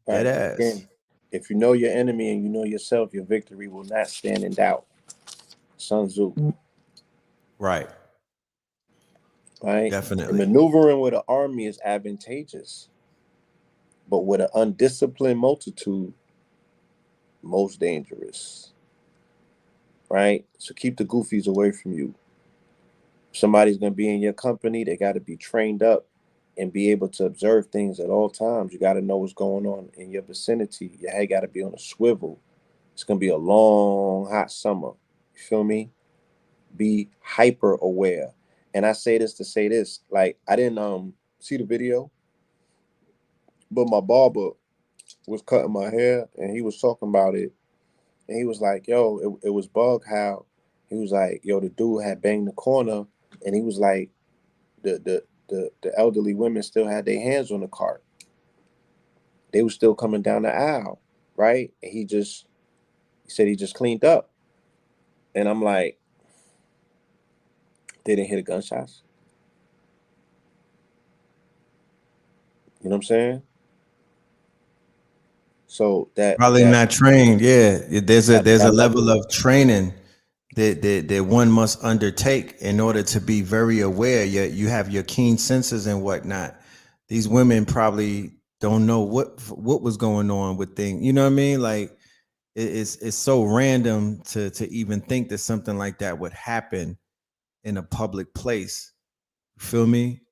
Right. Again, if you know your enemy and you know yourself, your victory will not stand in doubt. Sun Tzu. Right. Right. Definitely. And maneuvering with an army is advantageous, but with an undisciplined multitude, most dangerous. Right. So keep the goofies away from you. If somebody's going to be in your company, they got to be trained up and be able to observe things at all times. You got to know what's going on in your vicinity. Your head got to be on a swivel. It's going to be a long, hot summer. You feel me? Be hyper aware. And I say this to say this. Like, I didn't see the video, but my barber was cutting my hair and he was talking about it. And he was like, yo, it was bug how he was like, yo, the dude had banged the corner and he was like, the elderly women still had their hands on the cart. They were still coming down the aisle, right? And he said he just cleaned up. And I'm like, they didn't hear the gunshots. You know what I'm saying? So that probably not trained. Yeah. There's a level of training that one must undertake in order to be very aware. You have your keen senses and whatnot. These women probably don't know what was going on with things. You know what I mean? Like it's so random to even think that something like that would happen in a public place. You feel me?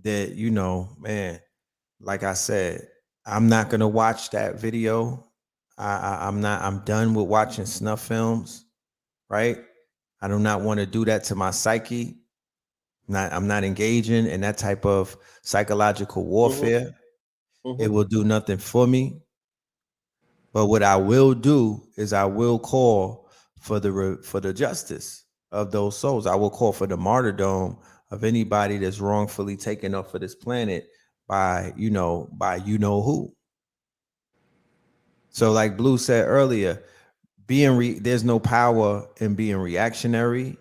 That, you know, man, like I said, I'm not gonna watch that video. I'm not. I'm done with watching snuff films. Right? I do not want to do that to my psyche. I'm not engaging in that type of psychological warfare. It will do nothing for me. But what I will do is I will call for the justice of those souls. I will call for the martyrdom of anybody that's wrongfully taken off of this planet by you know who. So like Blue said earlier, there's no power in being reactionary.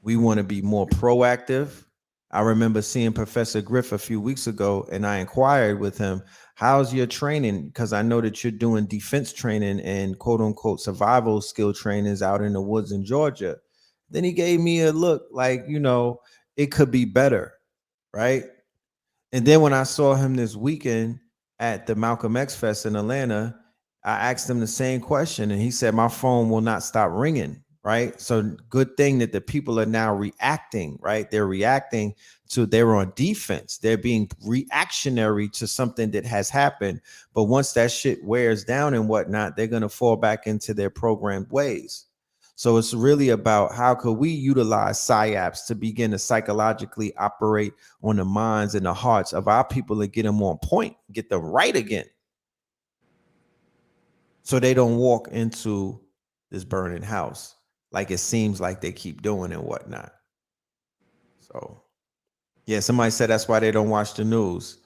We want to be more proactive. I remember seeing Professor Griff a few weeks ago, and I inquired with him, how's your training? Because I know that you're doing defense training and quote unquote survival skill trainings out in the woods in Georgia. Then he gave me a look like, you know, it could be better, right? And then when I saw him this weekend at the Malcolm X Fest in Atlanta, I asked him the same question, and he said, my phone will not stop ringing. Right. So good thing that the people are now reacting. Right. They're reacting they're on defense. They're being reactionary to something that has happened. But once that shit wears down and whatnot, they're going to fall back into their programmed ways. So it's really about how could we utilize psyops to begin to psychologically operate on the minds and the hearts of our people and get them on point, get them right again. So they don't walk into this burning house like it seems like they keep doing and whatnot. So, yeah, somebody said that's why they don't watch the news.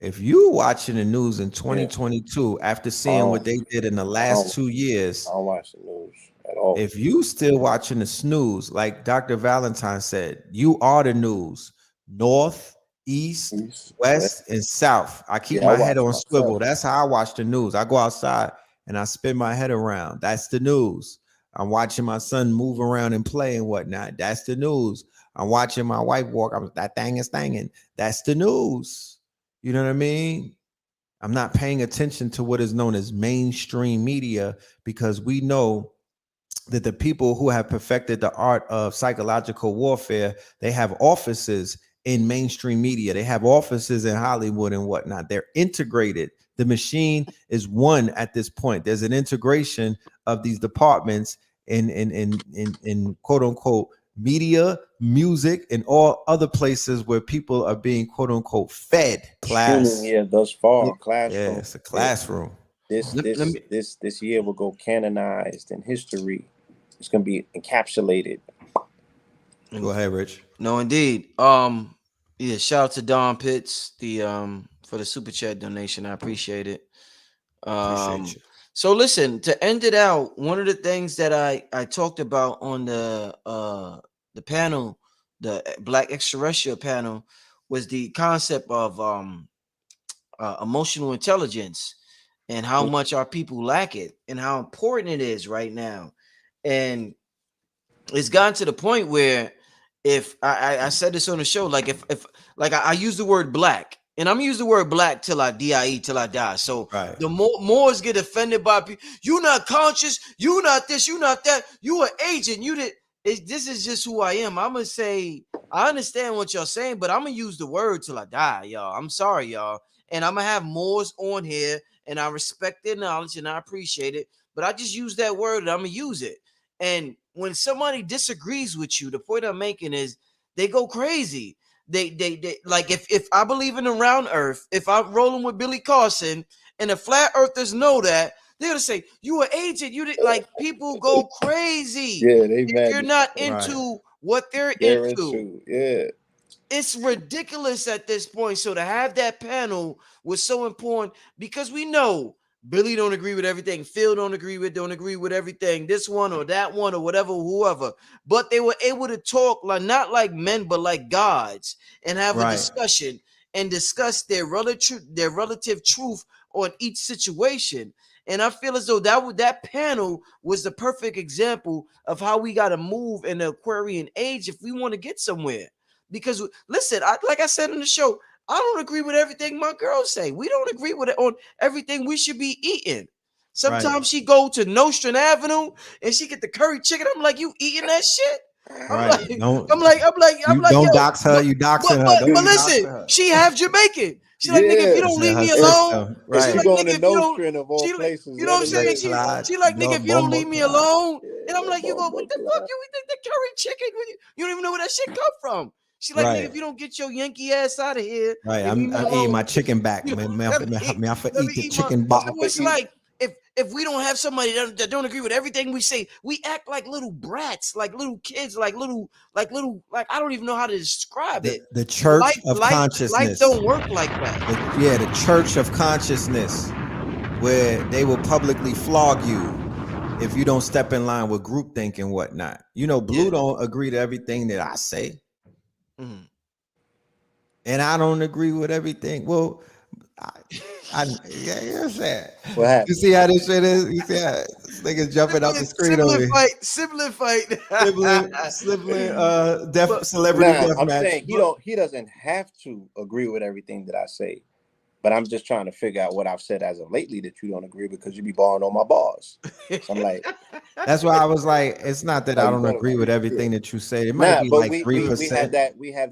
If you watching the news in 2022, after seeing what they did in the last 2 years, I don't watch the news at all. If you still watching the snooze, like Dr. Valentine said, you are the news. North, east, west, and south. I keep my head on swivel. That's how I watch the news. I go outside and I spin my head around. That's the news. I'm watching my son move around and play and whatnot. That's the news. I'm watching my wife walk. That thing is thanging. That's the news. You know what I mean? I'm not paying attention to what is known as mainstream media because we know that the people who have perfected the art of psychological warfare, they have offices in mainstream media. They have offices in Hollywood and whatnot. They're integrated. The machine is one at this point. There's an integration of these departments in quote unquote media, music, and all other places where people are being quote unquote fed. Class. Yeah, thus far, classroom. Yeah, it's a classroom. This year will go canonized in history. It's gonna be encapsulated. Go ahead, Rich. No, indeed. Yeah, shout out to Don Pitts for the super chat donation. I appreciate it. Appreciate you. So listen, to end it out, one of the things that I talked about on the panel, the Black Extraterrestrial panel, was the concept of emotional intelligence and how much our people lack it and how important it is right now. And it's gotten to the point where if I said this on the show, like if like I use the word black, and I'm gonna use the word black till I die till I die. So the Moors get offended by people. You not conscious. You not this. You not that. You an agent. You did. This is just who I am. I'm gonna say I understand what y'all saying, but I'm gonna use the word till I die, y'all. I'm sorry, y'all, and I'm gonna have Moors on here, and I respect their knowledge and I appreciate it. But I just use that word and I'm gonna use it. And when somebody disagrees with you, the point I'm making is they go crazy. They like if I believe in the round earth, if I'm rolling with Billy Carson and the flat earthers know that, they're gonna say, you an agent, you did like people go crazy. Yeah, they if mad. You're not into what they're into. Yeah. It's ridiculous at this point. So to have that panel was so important because we know Billy don't agree with everything. Phil don't agree with everything. This one or that one or whatever, whoever. But they were able to talk like not like men, but like gods, and have a discussion and discuss their relative truth on each situation. And I feel as though that panel was the perfect example of how we got to move in the Aquarian age if we want to get somewhere. Because listen, like I said in the show, I don't agree with everything my girls say. We don't agree with it on everything we should be eating. Sometimes she go to Nostrand Avenue and she get the curry chicken. I'm like, you eating that shit? I'm Right. like, Don't I'm you like, don't yo, dox her. You doxing her. Don't but you dox listen, her. she half Jamaican. She like, nigga, if you Yeah, don't That's in leave her me alone, system. and she she Right. like, going to nigga, if you don't, Nostrand of all she, places. you know Let what I'm her saying? live. Clyde. She like, nigga, No if you don't leave bomber me clock. alone, and I'm Yeah, like, you go, what Bomba the fuck? Clyde. You eat the curry chicken? You don't even know where that shit come from. She like, nigga, Right. if you don't get your Yankee ass out of here Right. and leave me I'm eating alone, my chicken back. you know, Man, let me eat, I for let me eat the eat my. chicken So box. it's like if we don't have somebody that don't agree with everything we say, we act like little brats, like little kids, like I don't even know how to describe it. The church of Life consciousness. don't work like that. The church of consciousness, where they will publicly flog you if you don't step in line with groupthink and whatnot. You know, Blue don't agree to everything that I say. Mhm. And I don't agree with everything. Well, yeah, you know what I'm saying? What You happened? see how this shit is? You see how this nigga's jumping up the screen over here. Sibling fight. Sibling, But celebrity Nah, death I'm match. saying he doesn't have to agree with everything that I say. But I'm just trying to figure out what I've said as of lately that you don't agree because you be borrowing on my bars. So I'm like, That's why I was like, it's not that I you don't feel agree me? with everything that you say. It might Nah, be but like we have 3%.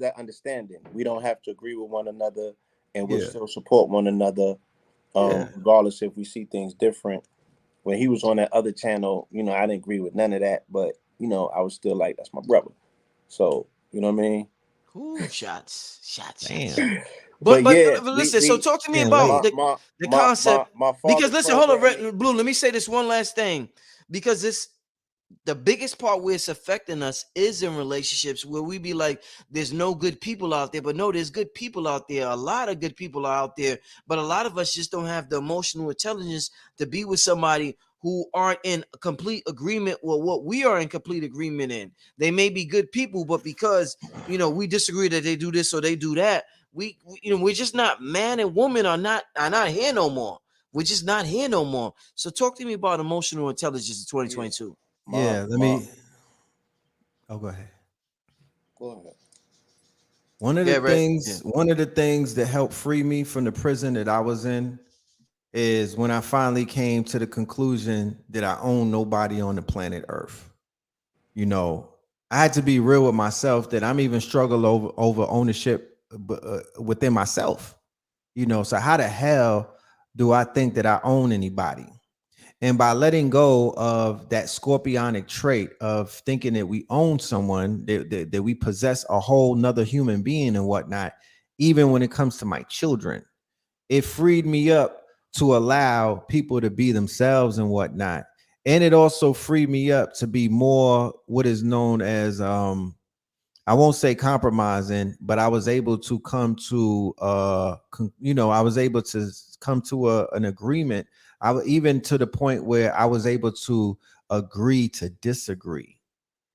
that understanding. We don't have to agree with one another, and we'll Yeah, still support one another, yeah. regardless if we see things different. When he was on that other channel, I didn't agree with none of that, but I was still like, that's my brother. So you know what I mean? ooh, shots. Damn. But But but, yeah, but listen. So talk to me Getting about my late. the my my concept. my Because father's listen, hold programming. on, Blue. Let me say this one last thing. Because this the biggest part where it's affecting us is in relationships where we be like, there's no good people out there, but no, there's good people out there. A lot of good people are out there, but a lot of us just don't have the emotional intelligence to be with somebody who aren't in complete agreement with what we are in complete agreement in. They may be good people, but because we disagree that they do this or they do that, we're just not, man and woman are not here no more. We're just not here no more. So talk to me about emotional intelligence in Yeah, 2022. my Yeah, let my. me. Oh, go ahead. Go ahead. Yeah, right. Yeah. One of the things that helped free me from the prison that I was in is when I finally came to the conclusion that I own nobody on the planet Earth. You know, I had to be real with myself that I'm even struggle over ownership within myself. So how the hell do I think that I own anybody? And by letting go of that scorpionic trait of thinking that we own someone, that we possess a whole nother human being and whatnot, even when it comes to my children, it freed me up to allow people to be themselves and whatnot. And it also freed me up to be more what is known as I won't say compromising, but I was able to come to I was able to come to an agreement. Even to the point where I was able to agree to disagree,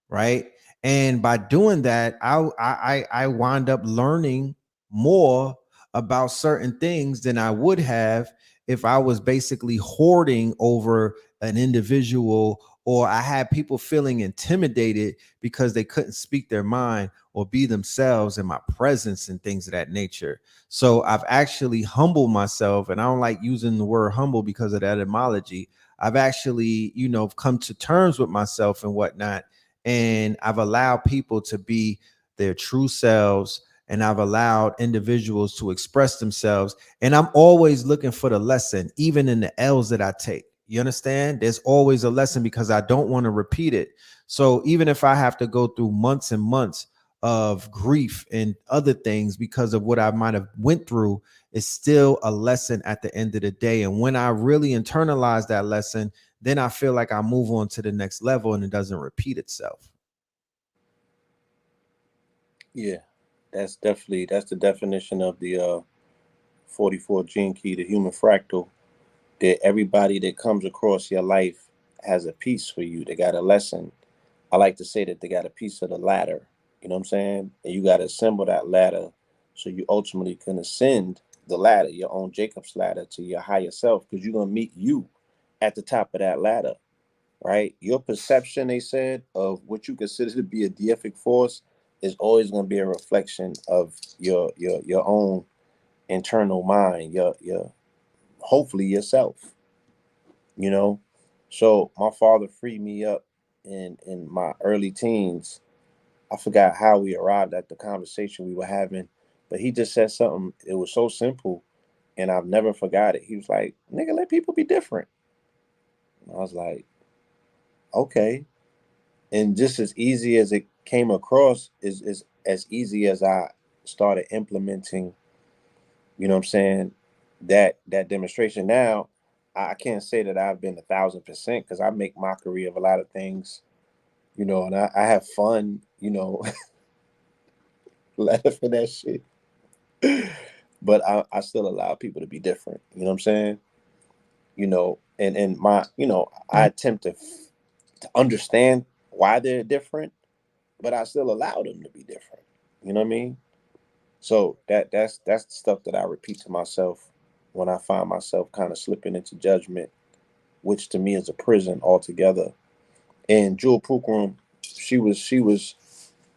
right? And by doing that, I wound up learning more about certain things than I would have if I was basically hoarding over an individual, or I had people feeling intimidated because they couldn't speak their mind or be themselves in my presence and things of that nature. So I've actually humbled myself, and I don't like using the word humble because of that etymology. I've actually, come to terms with myself and whatnot, and I've allowed people to be their true selves, and I've allowed individuals to express themselves. And I'm always looking for the lesson, even in the L's that I take. You understand? There's always a lesson because I don't want to repeat it. So even if I have to go through months and months of grief and other things because of what I might have went through, it's still a lesson at the end of the day. And when I really internalize that lesson, then I feel like I move on to the next level and it doesn't repeat itself. Yeah, that's the definition of the 44 gene key, the human fractal. That everybody that comes across your life has a piece for you. They got a lesson. I like to say that they got a piece of the ladder. You know what I'm saying? And you got to assemble that ladder so you ultimately can ascend the ladder, your own Jacob's ladder, to your higher self, because you're going to meet you at the top of that ladder, right? Your perception, they said, of what you consider to be a deific force is always going to be a reflection of your own internal mind, your hopefully yourself, you know. So my father freed me up in my early teens. I forgot how we arrived at the conversation we were having, but he just said something. It was so simple, and I've never forgot it. He was like, "Nigga, let people be different." And I was like, "Okay." And just as easy as it came across, is as easy as I started implementing. You know what I'm saying? That demonstration. Now, I can't say that I've been 1,000% because I make mockery of a lot of things. You know, and I have fun. You know, laughing at that shit. But I still allow people to be different. You know what I'm saying? You know, and my, I attempt to understand why they're different, but I still allow them to be different. You know what I mean? So that's the stuff that I repeat to myself when I find myself kind of slipping into judgment, which to me is a prison altogether. And Jewel Pookrum, she was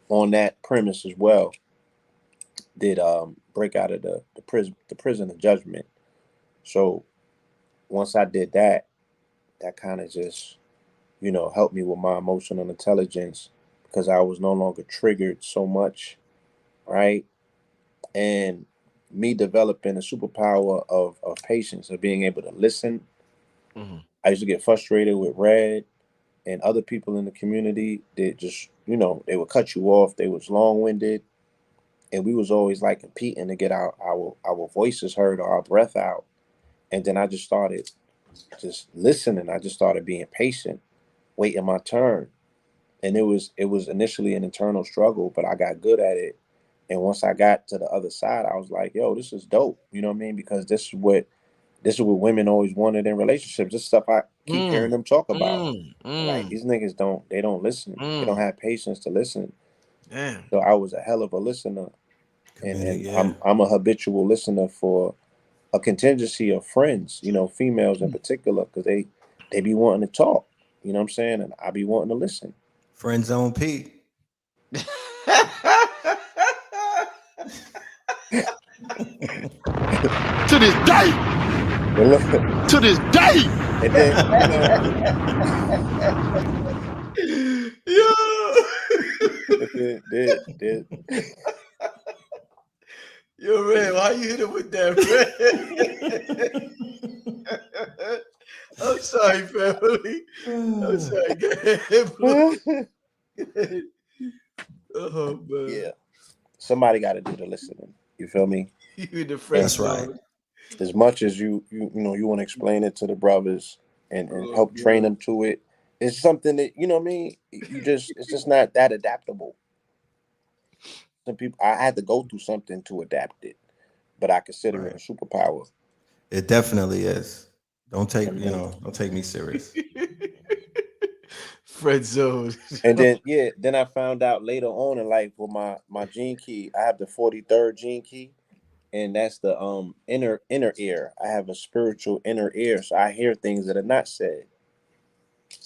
on that premise as well. Did break out of the prison of judgment. So once I did that, that kind of just helped me with my emotional intelligence because I was no longer triggered so much, right? And me developing a superpower of patience, of being able to listen. Mhm. I used to get frustrated with Red and other people in the community that just, they would cut you off. They was long-winded, and we was always like competing to get our voices heard or our breath out. And then I just started just listening. I just started being patient, waiting my turn. And it was initially an internal struggle, but I got good at it. And once I got to the other side, I was like, yo, this is dope. You know what I mean? Because this is what women always wanted in relationships. This stuff I keep hearing Mm, them talk about. mm, Like mm, these niggas don't listen. They don't mm. have patience to listen. Damn. So I was a hell of a listener. And Yeah. I'm a habitual listener for a contingency of friends, females in particular, because they be wanting to talk. You know what I'm saying? And I be wanting to listen. Friend Zone P. To this day. But look, To this day. and then Yo. but then Yo, Red, why you hit him with that, Red? I'm sorry, family. I'm sorry. Go ahead, Blue. Oh, man. yeah, somebody got to do the listening. You feel me? You in the friend And That's right. zone. as much as you want to explain it to the brothers and Oh, help train man. them to it, it's something that what I mean. It's just not that adaptable. Some people I had to go through something to adapt it, but I consider it Right. a superpower. It definitely is. And then Don't take me serious. Friend zone. and then yeah, then I found out later on in life with my gene key, I have the 43rd gene key, and that's the inner ear. I have a spiritual inner ear, so I hear things that are not said.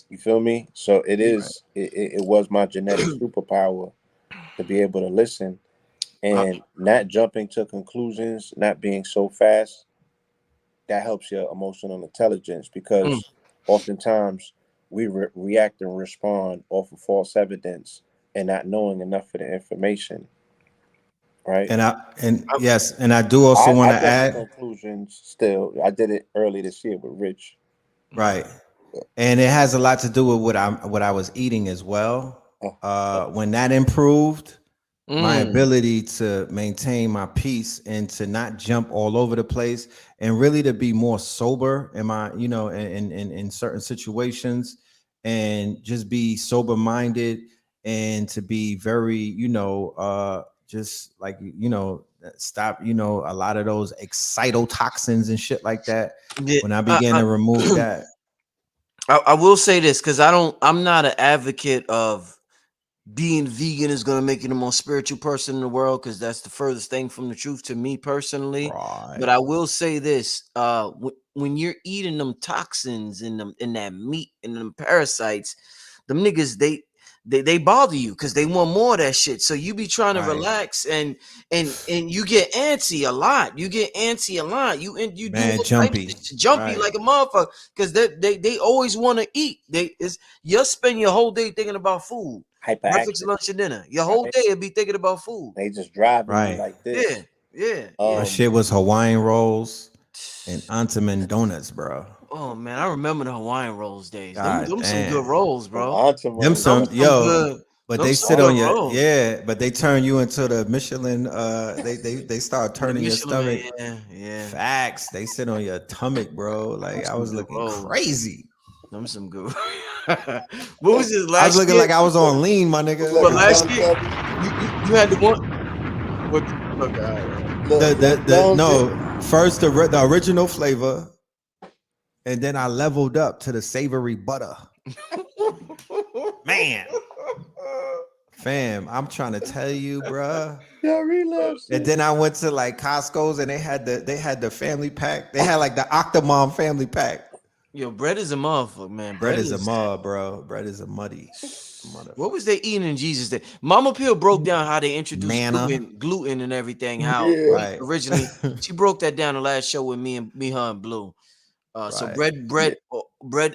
You feel me? So Right. it was my genetic superpower to be able to listen Uh, and not jumping to conclusions, not being so fast. That helps your emotional intelligence mm. because oftentimes we react and respond off of false evidence and not knowing enough of the information, right? And I- yes, and I do also want I to jump to add, conclusions still. I did it early this year with Rich. right. And it has a lot to do with what I was eating as well. Oh, When that improved, my Mm. ability to maintain my peace and to not jump all over the place and really to be more sober in my, in certain situations and just be sober minded and to be very, just like, stop, a lot of those excitotoxins and shit like that. Yeah, When I began to remove that, I will say this because I'm not an advocate of being vegan is going to make you the most spiritual person in the world because that's the furthest thing from the truth to me personally. But right. I will say this: when you're eating them toxins in that meat and them parasites, them niggas they bother you because they want more of that shit. So you be trying to relax and you get antsy a lot. You get antsy a lot. You do all jumpy, types of shit, jumpy like a motherfucker because they always want to eat. You'll spend your whole day thinking about food. Breakfast, lunch, and dinner. Your whole day will be thinking about food. They just driving you like this. Yeah. My shit was Hawaiian rolls and Antaman donuts, bro. Oh man, I remember the Hawaiian rolls days. God Them some damn. good rolls, bro. Them some yo. But Them they some sit good on your rolls. but they turn you into the Michelin. They start turning your stomach. Yeah. Facts. They sit on your stomach, bro. Like I was looking crazy. Them some good. What was this last? I was looking year? like I was on lean, my nigga. But last year, you had the one. What? First the original flavor, and then I leveled up to the savory butter. Man, fam, I'm trying to tell you, bruh. And then I went to like Costco's, and they had the family pack. They had like the Octomom family pack. Yo, bread is a motherfucker, man. Bread is a mud, bro. Bread is a muddy. What was they eating in Jesus' day? Mama Pill broke down how they introduced gluten and everything. How originally she broke that down the last show with me, her, and Blue. So bread,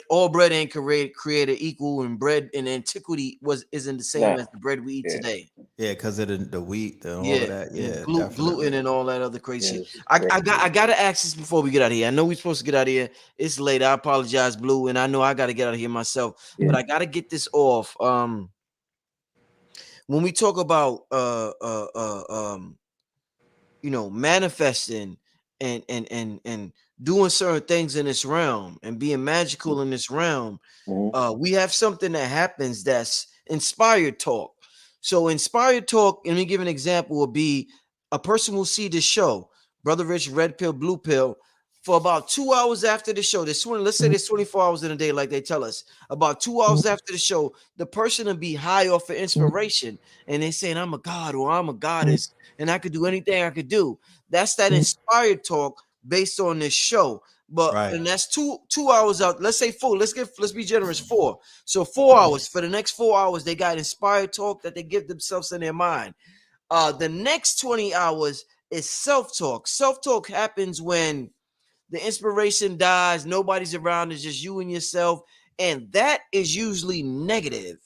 all bread ain't created equal, and bread in antiquity isn't the same as the bread we eat today. Yeah, because of the wheat and all of that. Yeah, gluten and all that other crazy shit. I gotta ask this before we get out of here. I know we're supposed to get out of here. It's late. I apologize, Blue, and I know I gotta get out of here myself, but I gotta get this off. When we talk about manifesting and doing certain things in this realm and being magical in this realm, we have something that happens that's inspired talk. So inspired talk, let me give an example, would be a person will see this show, Brother Rich, Red Pill, Blue Pill, for about 2 hours after the show. Let's say there's 24 hours in a day, like they tell us. About 2 hours after the show, the person will be high off of inspiration, and they saying, I'm a god or I'm a goddess, and I could do anything I could do. That's that inspired talk based on this show. But and that's two hours out. Let's say 4. Let's be generous. 4. So 4 hours. For the next 4 hours, they got inspired talk that they give themselves in their mind. The next 20 hours is self-talk. Self-talk happens when the inspiration dies, nobody's around, it's just you and yourself. And that is usually negative.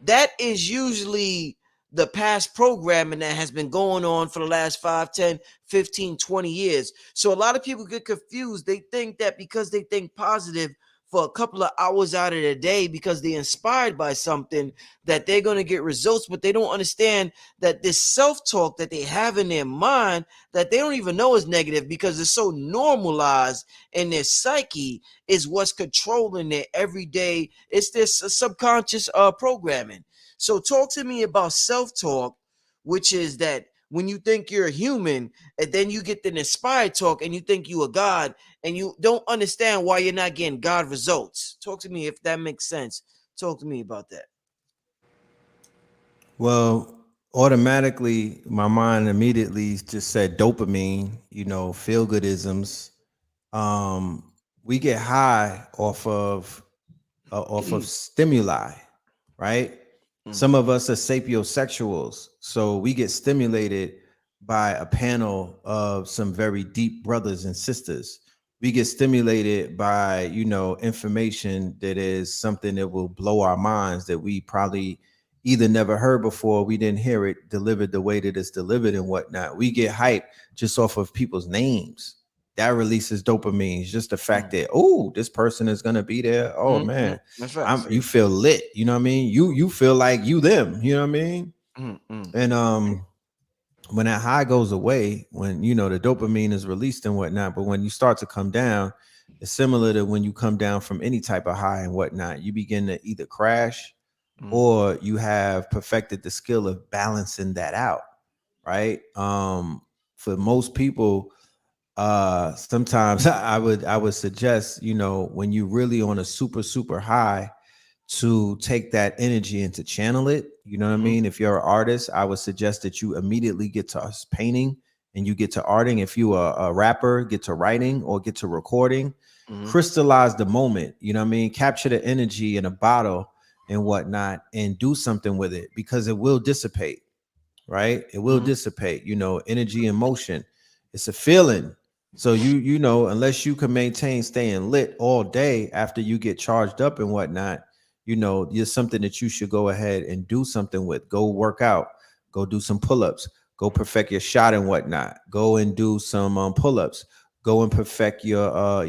That is usually the past programming that has been going on for the last 5, 10, 15, 20 years. So a lot of people get confused. They think that because they think positive for a couple of hours out of the day because they're inspired by something, that they're going to get results, but they don't understand that this self-talk that they have in their mind that they don't even know is negative because it's so normalized in their psyche is what's controlling their everyday. It's this subconscious programming. So talk to me about self-talk, which is that when you think you're a human and then you get the inspired talk and you think you a god and you don't understand why you're not getting God results. Talk to me if that makes sense. Talk to me about that. Well, automatically, my mind immediately just said dopamine, feel-goodisms. We get high off of stimuli, right? Some of us are sapiosexuals, so we get stimulated by a panel of some very deep brothers and sisters. We get stimulated by, information that is something that will blow our minds that we probably either never heard before, we didn't hear it delivered the way that it's delivered and whatnot. We get hyped just off of people's names. That releases dopamine. Just the fact that, oh, this person is going to be there. Oh, man, that's right. You feel lit. You know what I mean? You feel like you them. You know what I mean? And when that high goes away, when, the dopamine is released and whatnot, but when you start to come down, it's similar to when you come down from any type of high and whatnot. You begin to either crash or you have perfected the skill of balancing that out, right? For most people, sometimes I would suggest, when you really on a super high, to take that energy and to channel it. You know what I mean? If you're an artist, I would suggest that you immediately get to painting and you get to arting. If you are a rapper, get to writing or get to recording, crystallize the moment. You know what I mean? Capture the energy in a bottle and whatnot and do something with it, because it will dissipate, right? It will dissipate, energy and motion. It's a feeling. So unless you can maintain staying lit all day after you get charged up and whatnot, it's something that you should go ahead and do something with. Go work out, go do some pull-ups, go perfect your shot and whatnot. Go and do some pull-ups. Go and perfect your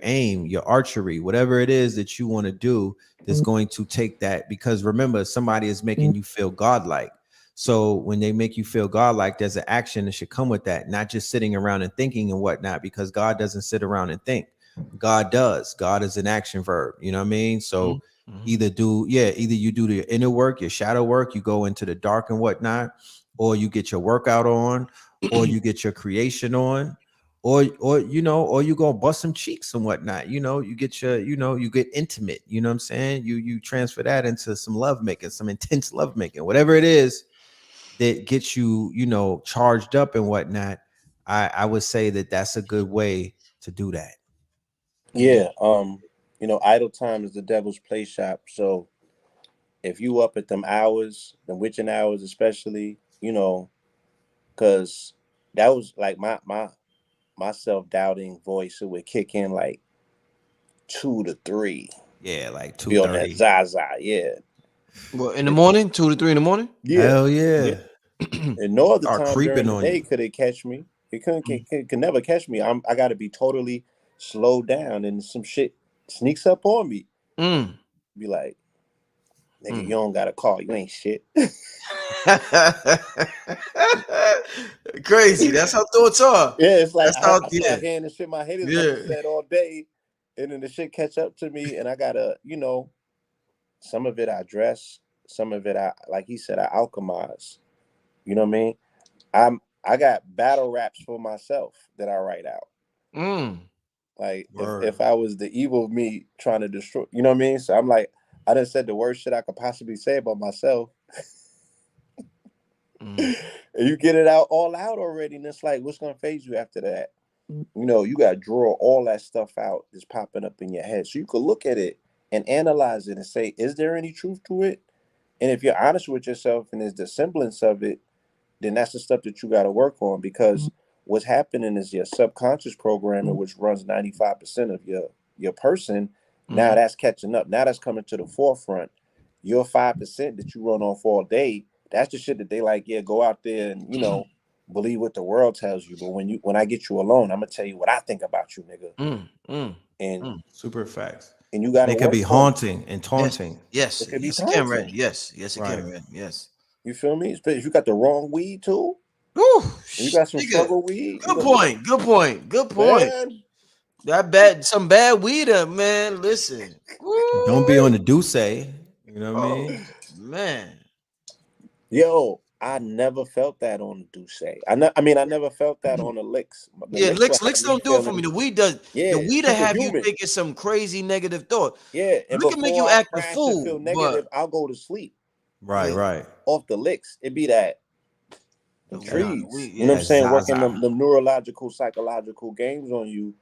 aim, your archery, whatever it is that you want to do that's going to take that. Because remember, somebody is making you feel godlike. So when they make you feel godlike, there's an action that should come with that, not just sitting around and thinking and whatnot, because God doesn't sit around and think. God does. God is an action verb. You know what I mean? So either you do the inner work, your shadow work, you go into the dark and whatnot, or you get your workout on, or you get your creation on, or you go bust some cheeks and whatnot. You get you get intimate. You know what I'm saying? You transfer that into some love making, some intense love making, whatever it is that gets you, charged up and whatnot. I would say that that's a good way to do that. Yeah. Idle time is the devil's play shop. So if you up at them hours, the witching hours especially, because that was like my self-doubting voice, it would kick in like 2 to 3. Yeah, like Be on that 2:30. Zaza, yeah. Well, in the morning, 2 to 3 in the morning. Yeah. Hell yeah. And no other Start time during creeping the on day you. could it catch me. It could never catch me. I got to be totally slowed down, and some shit sneaks up on me. Be like, nigga, you don't got a call. You ain't shit. Crazy. That's how thoughts are. Yeah, it's like That's how. I Yeah. start hearing the shit my head is Yeah. upset all day, and then the shit catch up to me, and I gotta, some of it I dress, some of it I, like he said, I alchemize. You know what I mean? I got battle raps for myself that I write out. Like if I was the evil me trying to destroy, you know what I mean? So I'm like, I done said the worst shit I could possibly say about myself. And you get it out all out already, and it's like, what's gonna phase you after that? You gotta draw all that stuff out that's popping up in your head. So you could look at it and analyze it and say, is there any truth to it? And if you're honest with yourself and there's the semblance of it, then that's the stuff that you got to work on, because what's happening is your subconscious programming, which runs 95% of your person. Now that's catching up. Now that's coming to the forefront. Your 5% that you run off all day, that's the shit that they like, yeah, go out there and, believe what the world tells you. But when I get you alone, I'm gonna tell you what I think about you, nigga. And super facts. and you gotta It can work be on it. haunting and taunting. Yes. It could be Yes, it can, Red. taunting. Yes. Yes, it Right. can, Red. Yes. You feel me? Especially if you got the wrong weed too. Whew, You got some nigga. struggle weed. Good point. Good point. Good point. Man. Some bad weed up, man. Listen. Don't be on the Douce. You know what I mean? Man. Yo, I never felt that on Douce. I never felt that on the licks. The Yeah, will licks have me don't do it for me. The weed does. Yeah, The weed will have you superhuman. thinking some crazy negative thought. Yeah, and Lick can make before you I act a crash and feel fool, negative, I'll go to sleep. Right. Off the licks. It be that the but trees. weed, You know what I'm saying? Working Zaza. the neurological, psychological games on you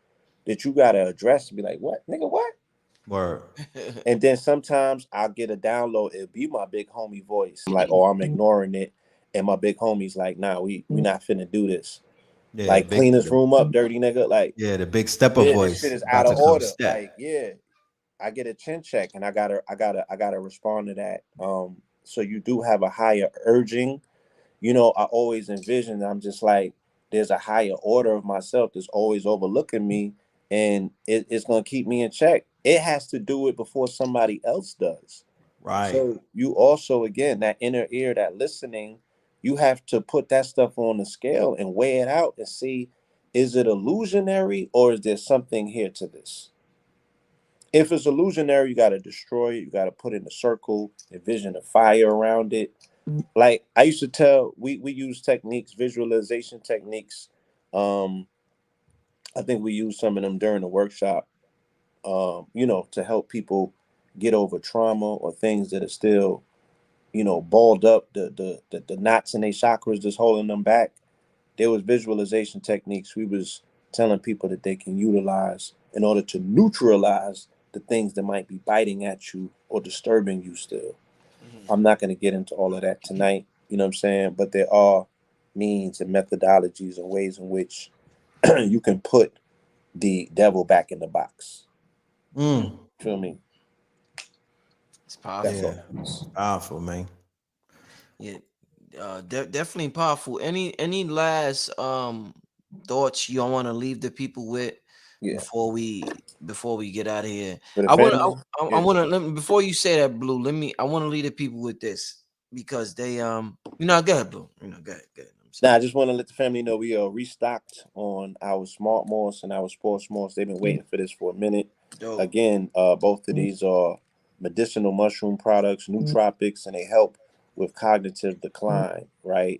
that you gotta address and be like, what? Nigga, what? Word. And then sometimes I'll get a download. It'll be my big homie voice. Like, oh, I'm ignoring it. And my big homie's like, nah, we not finna do this. Yeah, Like, clean this room up, dirty nigga. Like, the big stepper this voice shit is about out to of come order. step. Like, yeah, I get a chin check, and I gotta respond to that. So you do have a higher urging. I always envision. I'm just like, there's a higher order of myself that's always overlooking me, and it's gonna keep me in check. It has to do it before somebody else does. Right. So you also, again, that inner ear, that listening, you have to put that stuff on the scale and weigh it out and see, is it illusionary or is there something here to this? If it's illusionary, you got to destroy it. You got to put in a circle, envision a fire around it. Like I used to tell, we use techniques, visualization techniques. I think we used some of them during the workshop, to help people get over trauma or things that are still, balled up, the knots in their chakras that's holding them back. There was visualization techniques we was telling people that they can utilize in order to neutralize the things that might be biting at you or disturbing you still. I'm not going to get into all of that tonight, you know what I'm saying? But there are means and methodologies and ways in which you can put the devil back in the box. Feel me? It's powerful. Yeah, powerful, man. Yeah, definitely powerful. Any last thoughts you want to leave the people with before we get out of here? I want to before you say that, Blue. I want to leave the people with this because they go ahead, Blue. Go ahead. Now, I just want to let the family know we are restocked on our smart moss and our sports moss. They've been waiting for this for a minute. Dope. Again, both of these are medicinal mushroom products, nootropics, and they help with cognitive decline, right?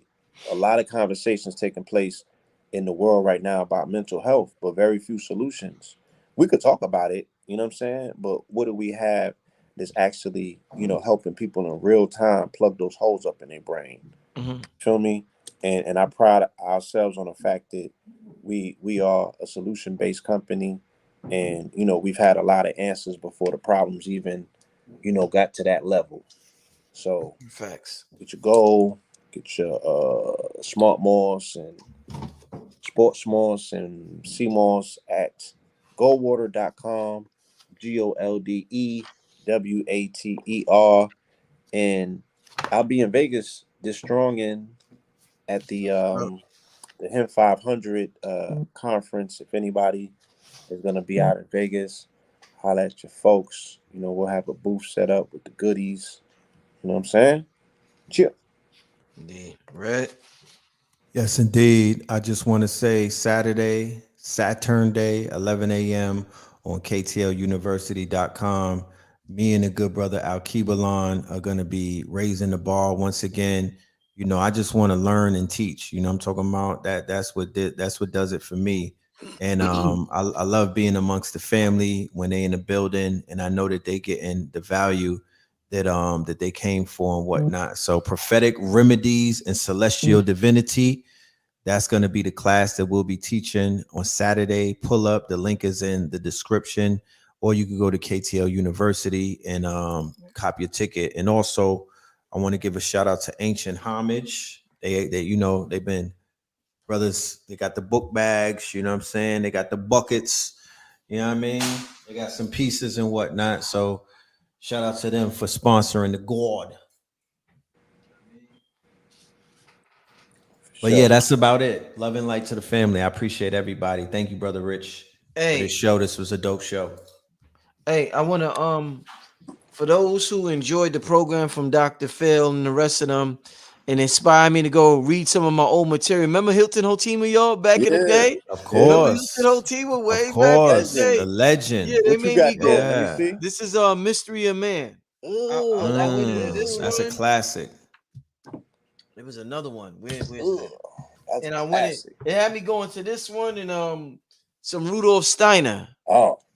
A lot of conversations taking place in the world right now about mental health, but very few solutions. We could talk about it, you know what I'm saying? But what do we have that's actually, helping people in real time plug those holes up in their brain? Feel me? And I pride ourselves on the fact that we are a solution-based company, and we've had a lot of answers before the problems even got to that level. So facts. Get your gold, get your smart moss and sports moss and sea moss at goldwater.com, GOLDEWATER. And I'll be in Vegas this strong in at the Hemp 500 conference. If anybody is going to be out in Vegas, holla at your folks. We'll have a booth set up with the goodies. You know what I'm saying? Chill. Indeed. Red. Yes, indeed. I just want to say Saturday, Saturn Day, 11 a.m. on KTLUniversity.com. Me and the good brother Al Kibalon are going to be raising the bar once again. I just want to learn and teach. I'm talking about that. That's what does it for me. And I love being amongst the family when they in the building, and I know that they getting the value that they came for and whatnot. So prophetic remedies and celestial divinity. That's going to be the class that we'll be teaching on Saturday. Pull up. The link is in the description, or you can go to KTL University and copy a ticket. And also, I want to give a shout out to Ancient Homage. They've been brothers. They got the book bags. You know what I'm saying? They got the buckets. You know what I mean? They got some pieces and whatnot. So shout out to them for sponsoring the God. But yeah, that's about it. Love and light to the family. I appreciate everybody. Thank you, Brother Rich. For this show. This was a dope show. Hey, I want to for those who enjoyed the program from Dr. Phil and the rest of them, and inspire me to go read some of my old material. Remember Hilton Hotima, y'all, back in the day? Of course. Hilton Hotima way back in the day. The legend. Yeah, they made me go. Let me see. This is Mystery of Man. I went into this that's one. A classic. There was another one. Where's that? And I went it had me going to this one and some Rudolf Steiner.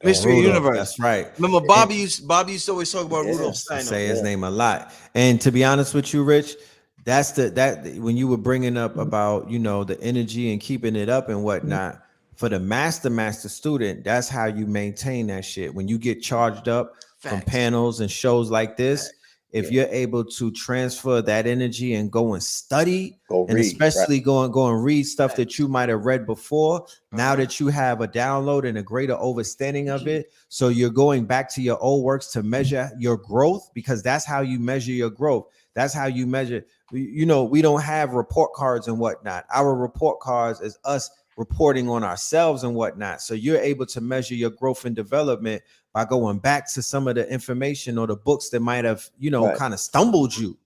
Mystery Universe. That's right. Remember Bobby used to always talk about Rudolf Steiner. Say his name a lot. And to be honest with you, Rich, that's when you were bringing up about the energy and keeping it up and whatnot. For the master student, that's how you maintain that shit. When you get charged up from panels and shows like this, if you're able to transfer that energy and go and study, especially go and read stuff that you might have read before, now that you have a download and a greater understanding of it, so you're going back to your old works to measure your growth, because that's how you measure your growth. That's how you measure. We don't have report cards and whatnot. Our report cards is us reporting on ourselves and whatnot. So you're able to measure your growth and development by going back to some of the information or the books that might have, kind of stumbled you.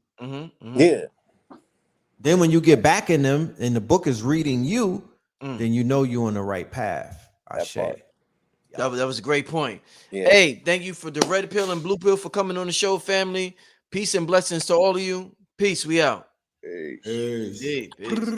Yeah. Then when you get back in them and the book is reading you, then you're on the right path. That was a great point. Yeah. Hey, thank you for the red pill and blue pill for coming on the show, family. Peace and blessings to all of you. Peace. We out. Peace. Peace.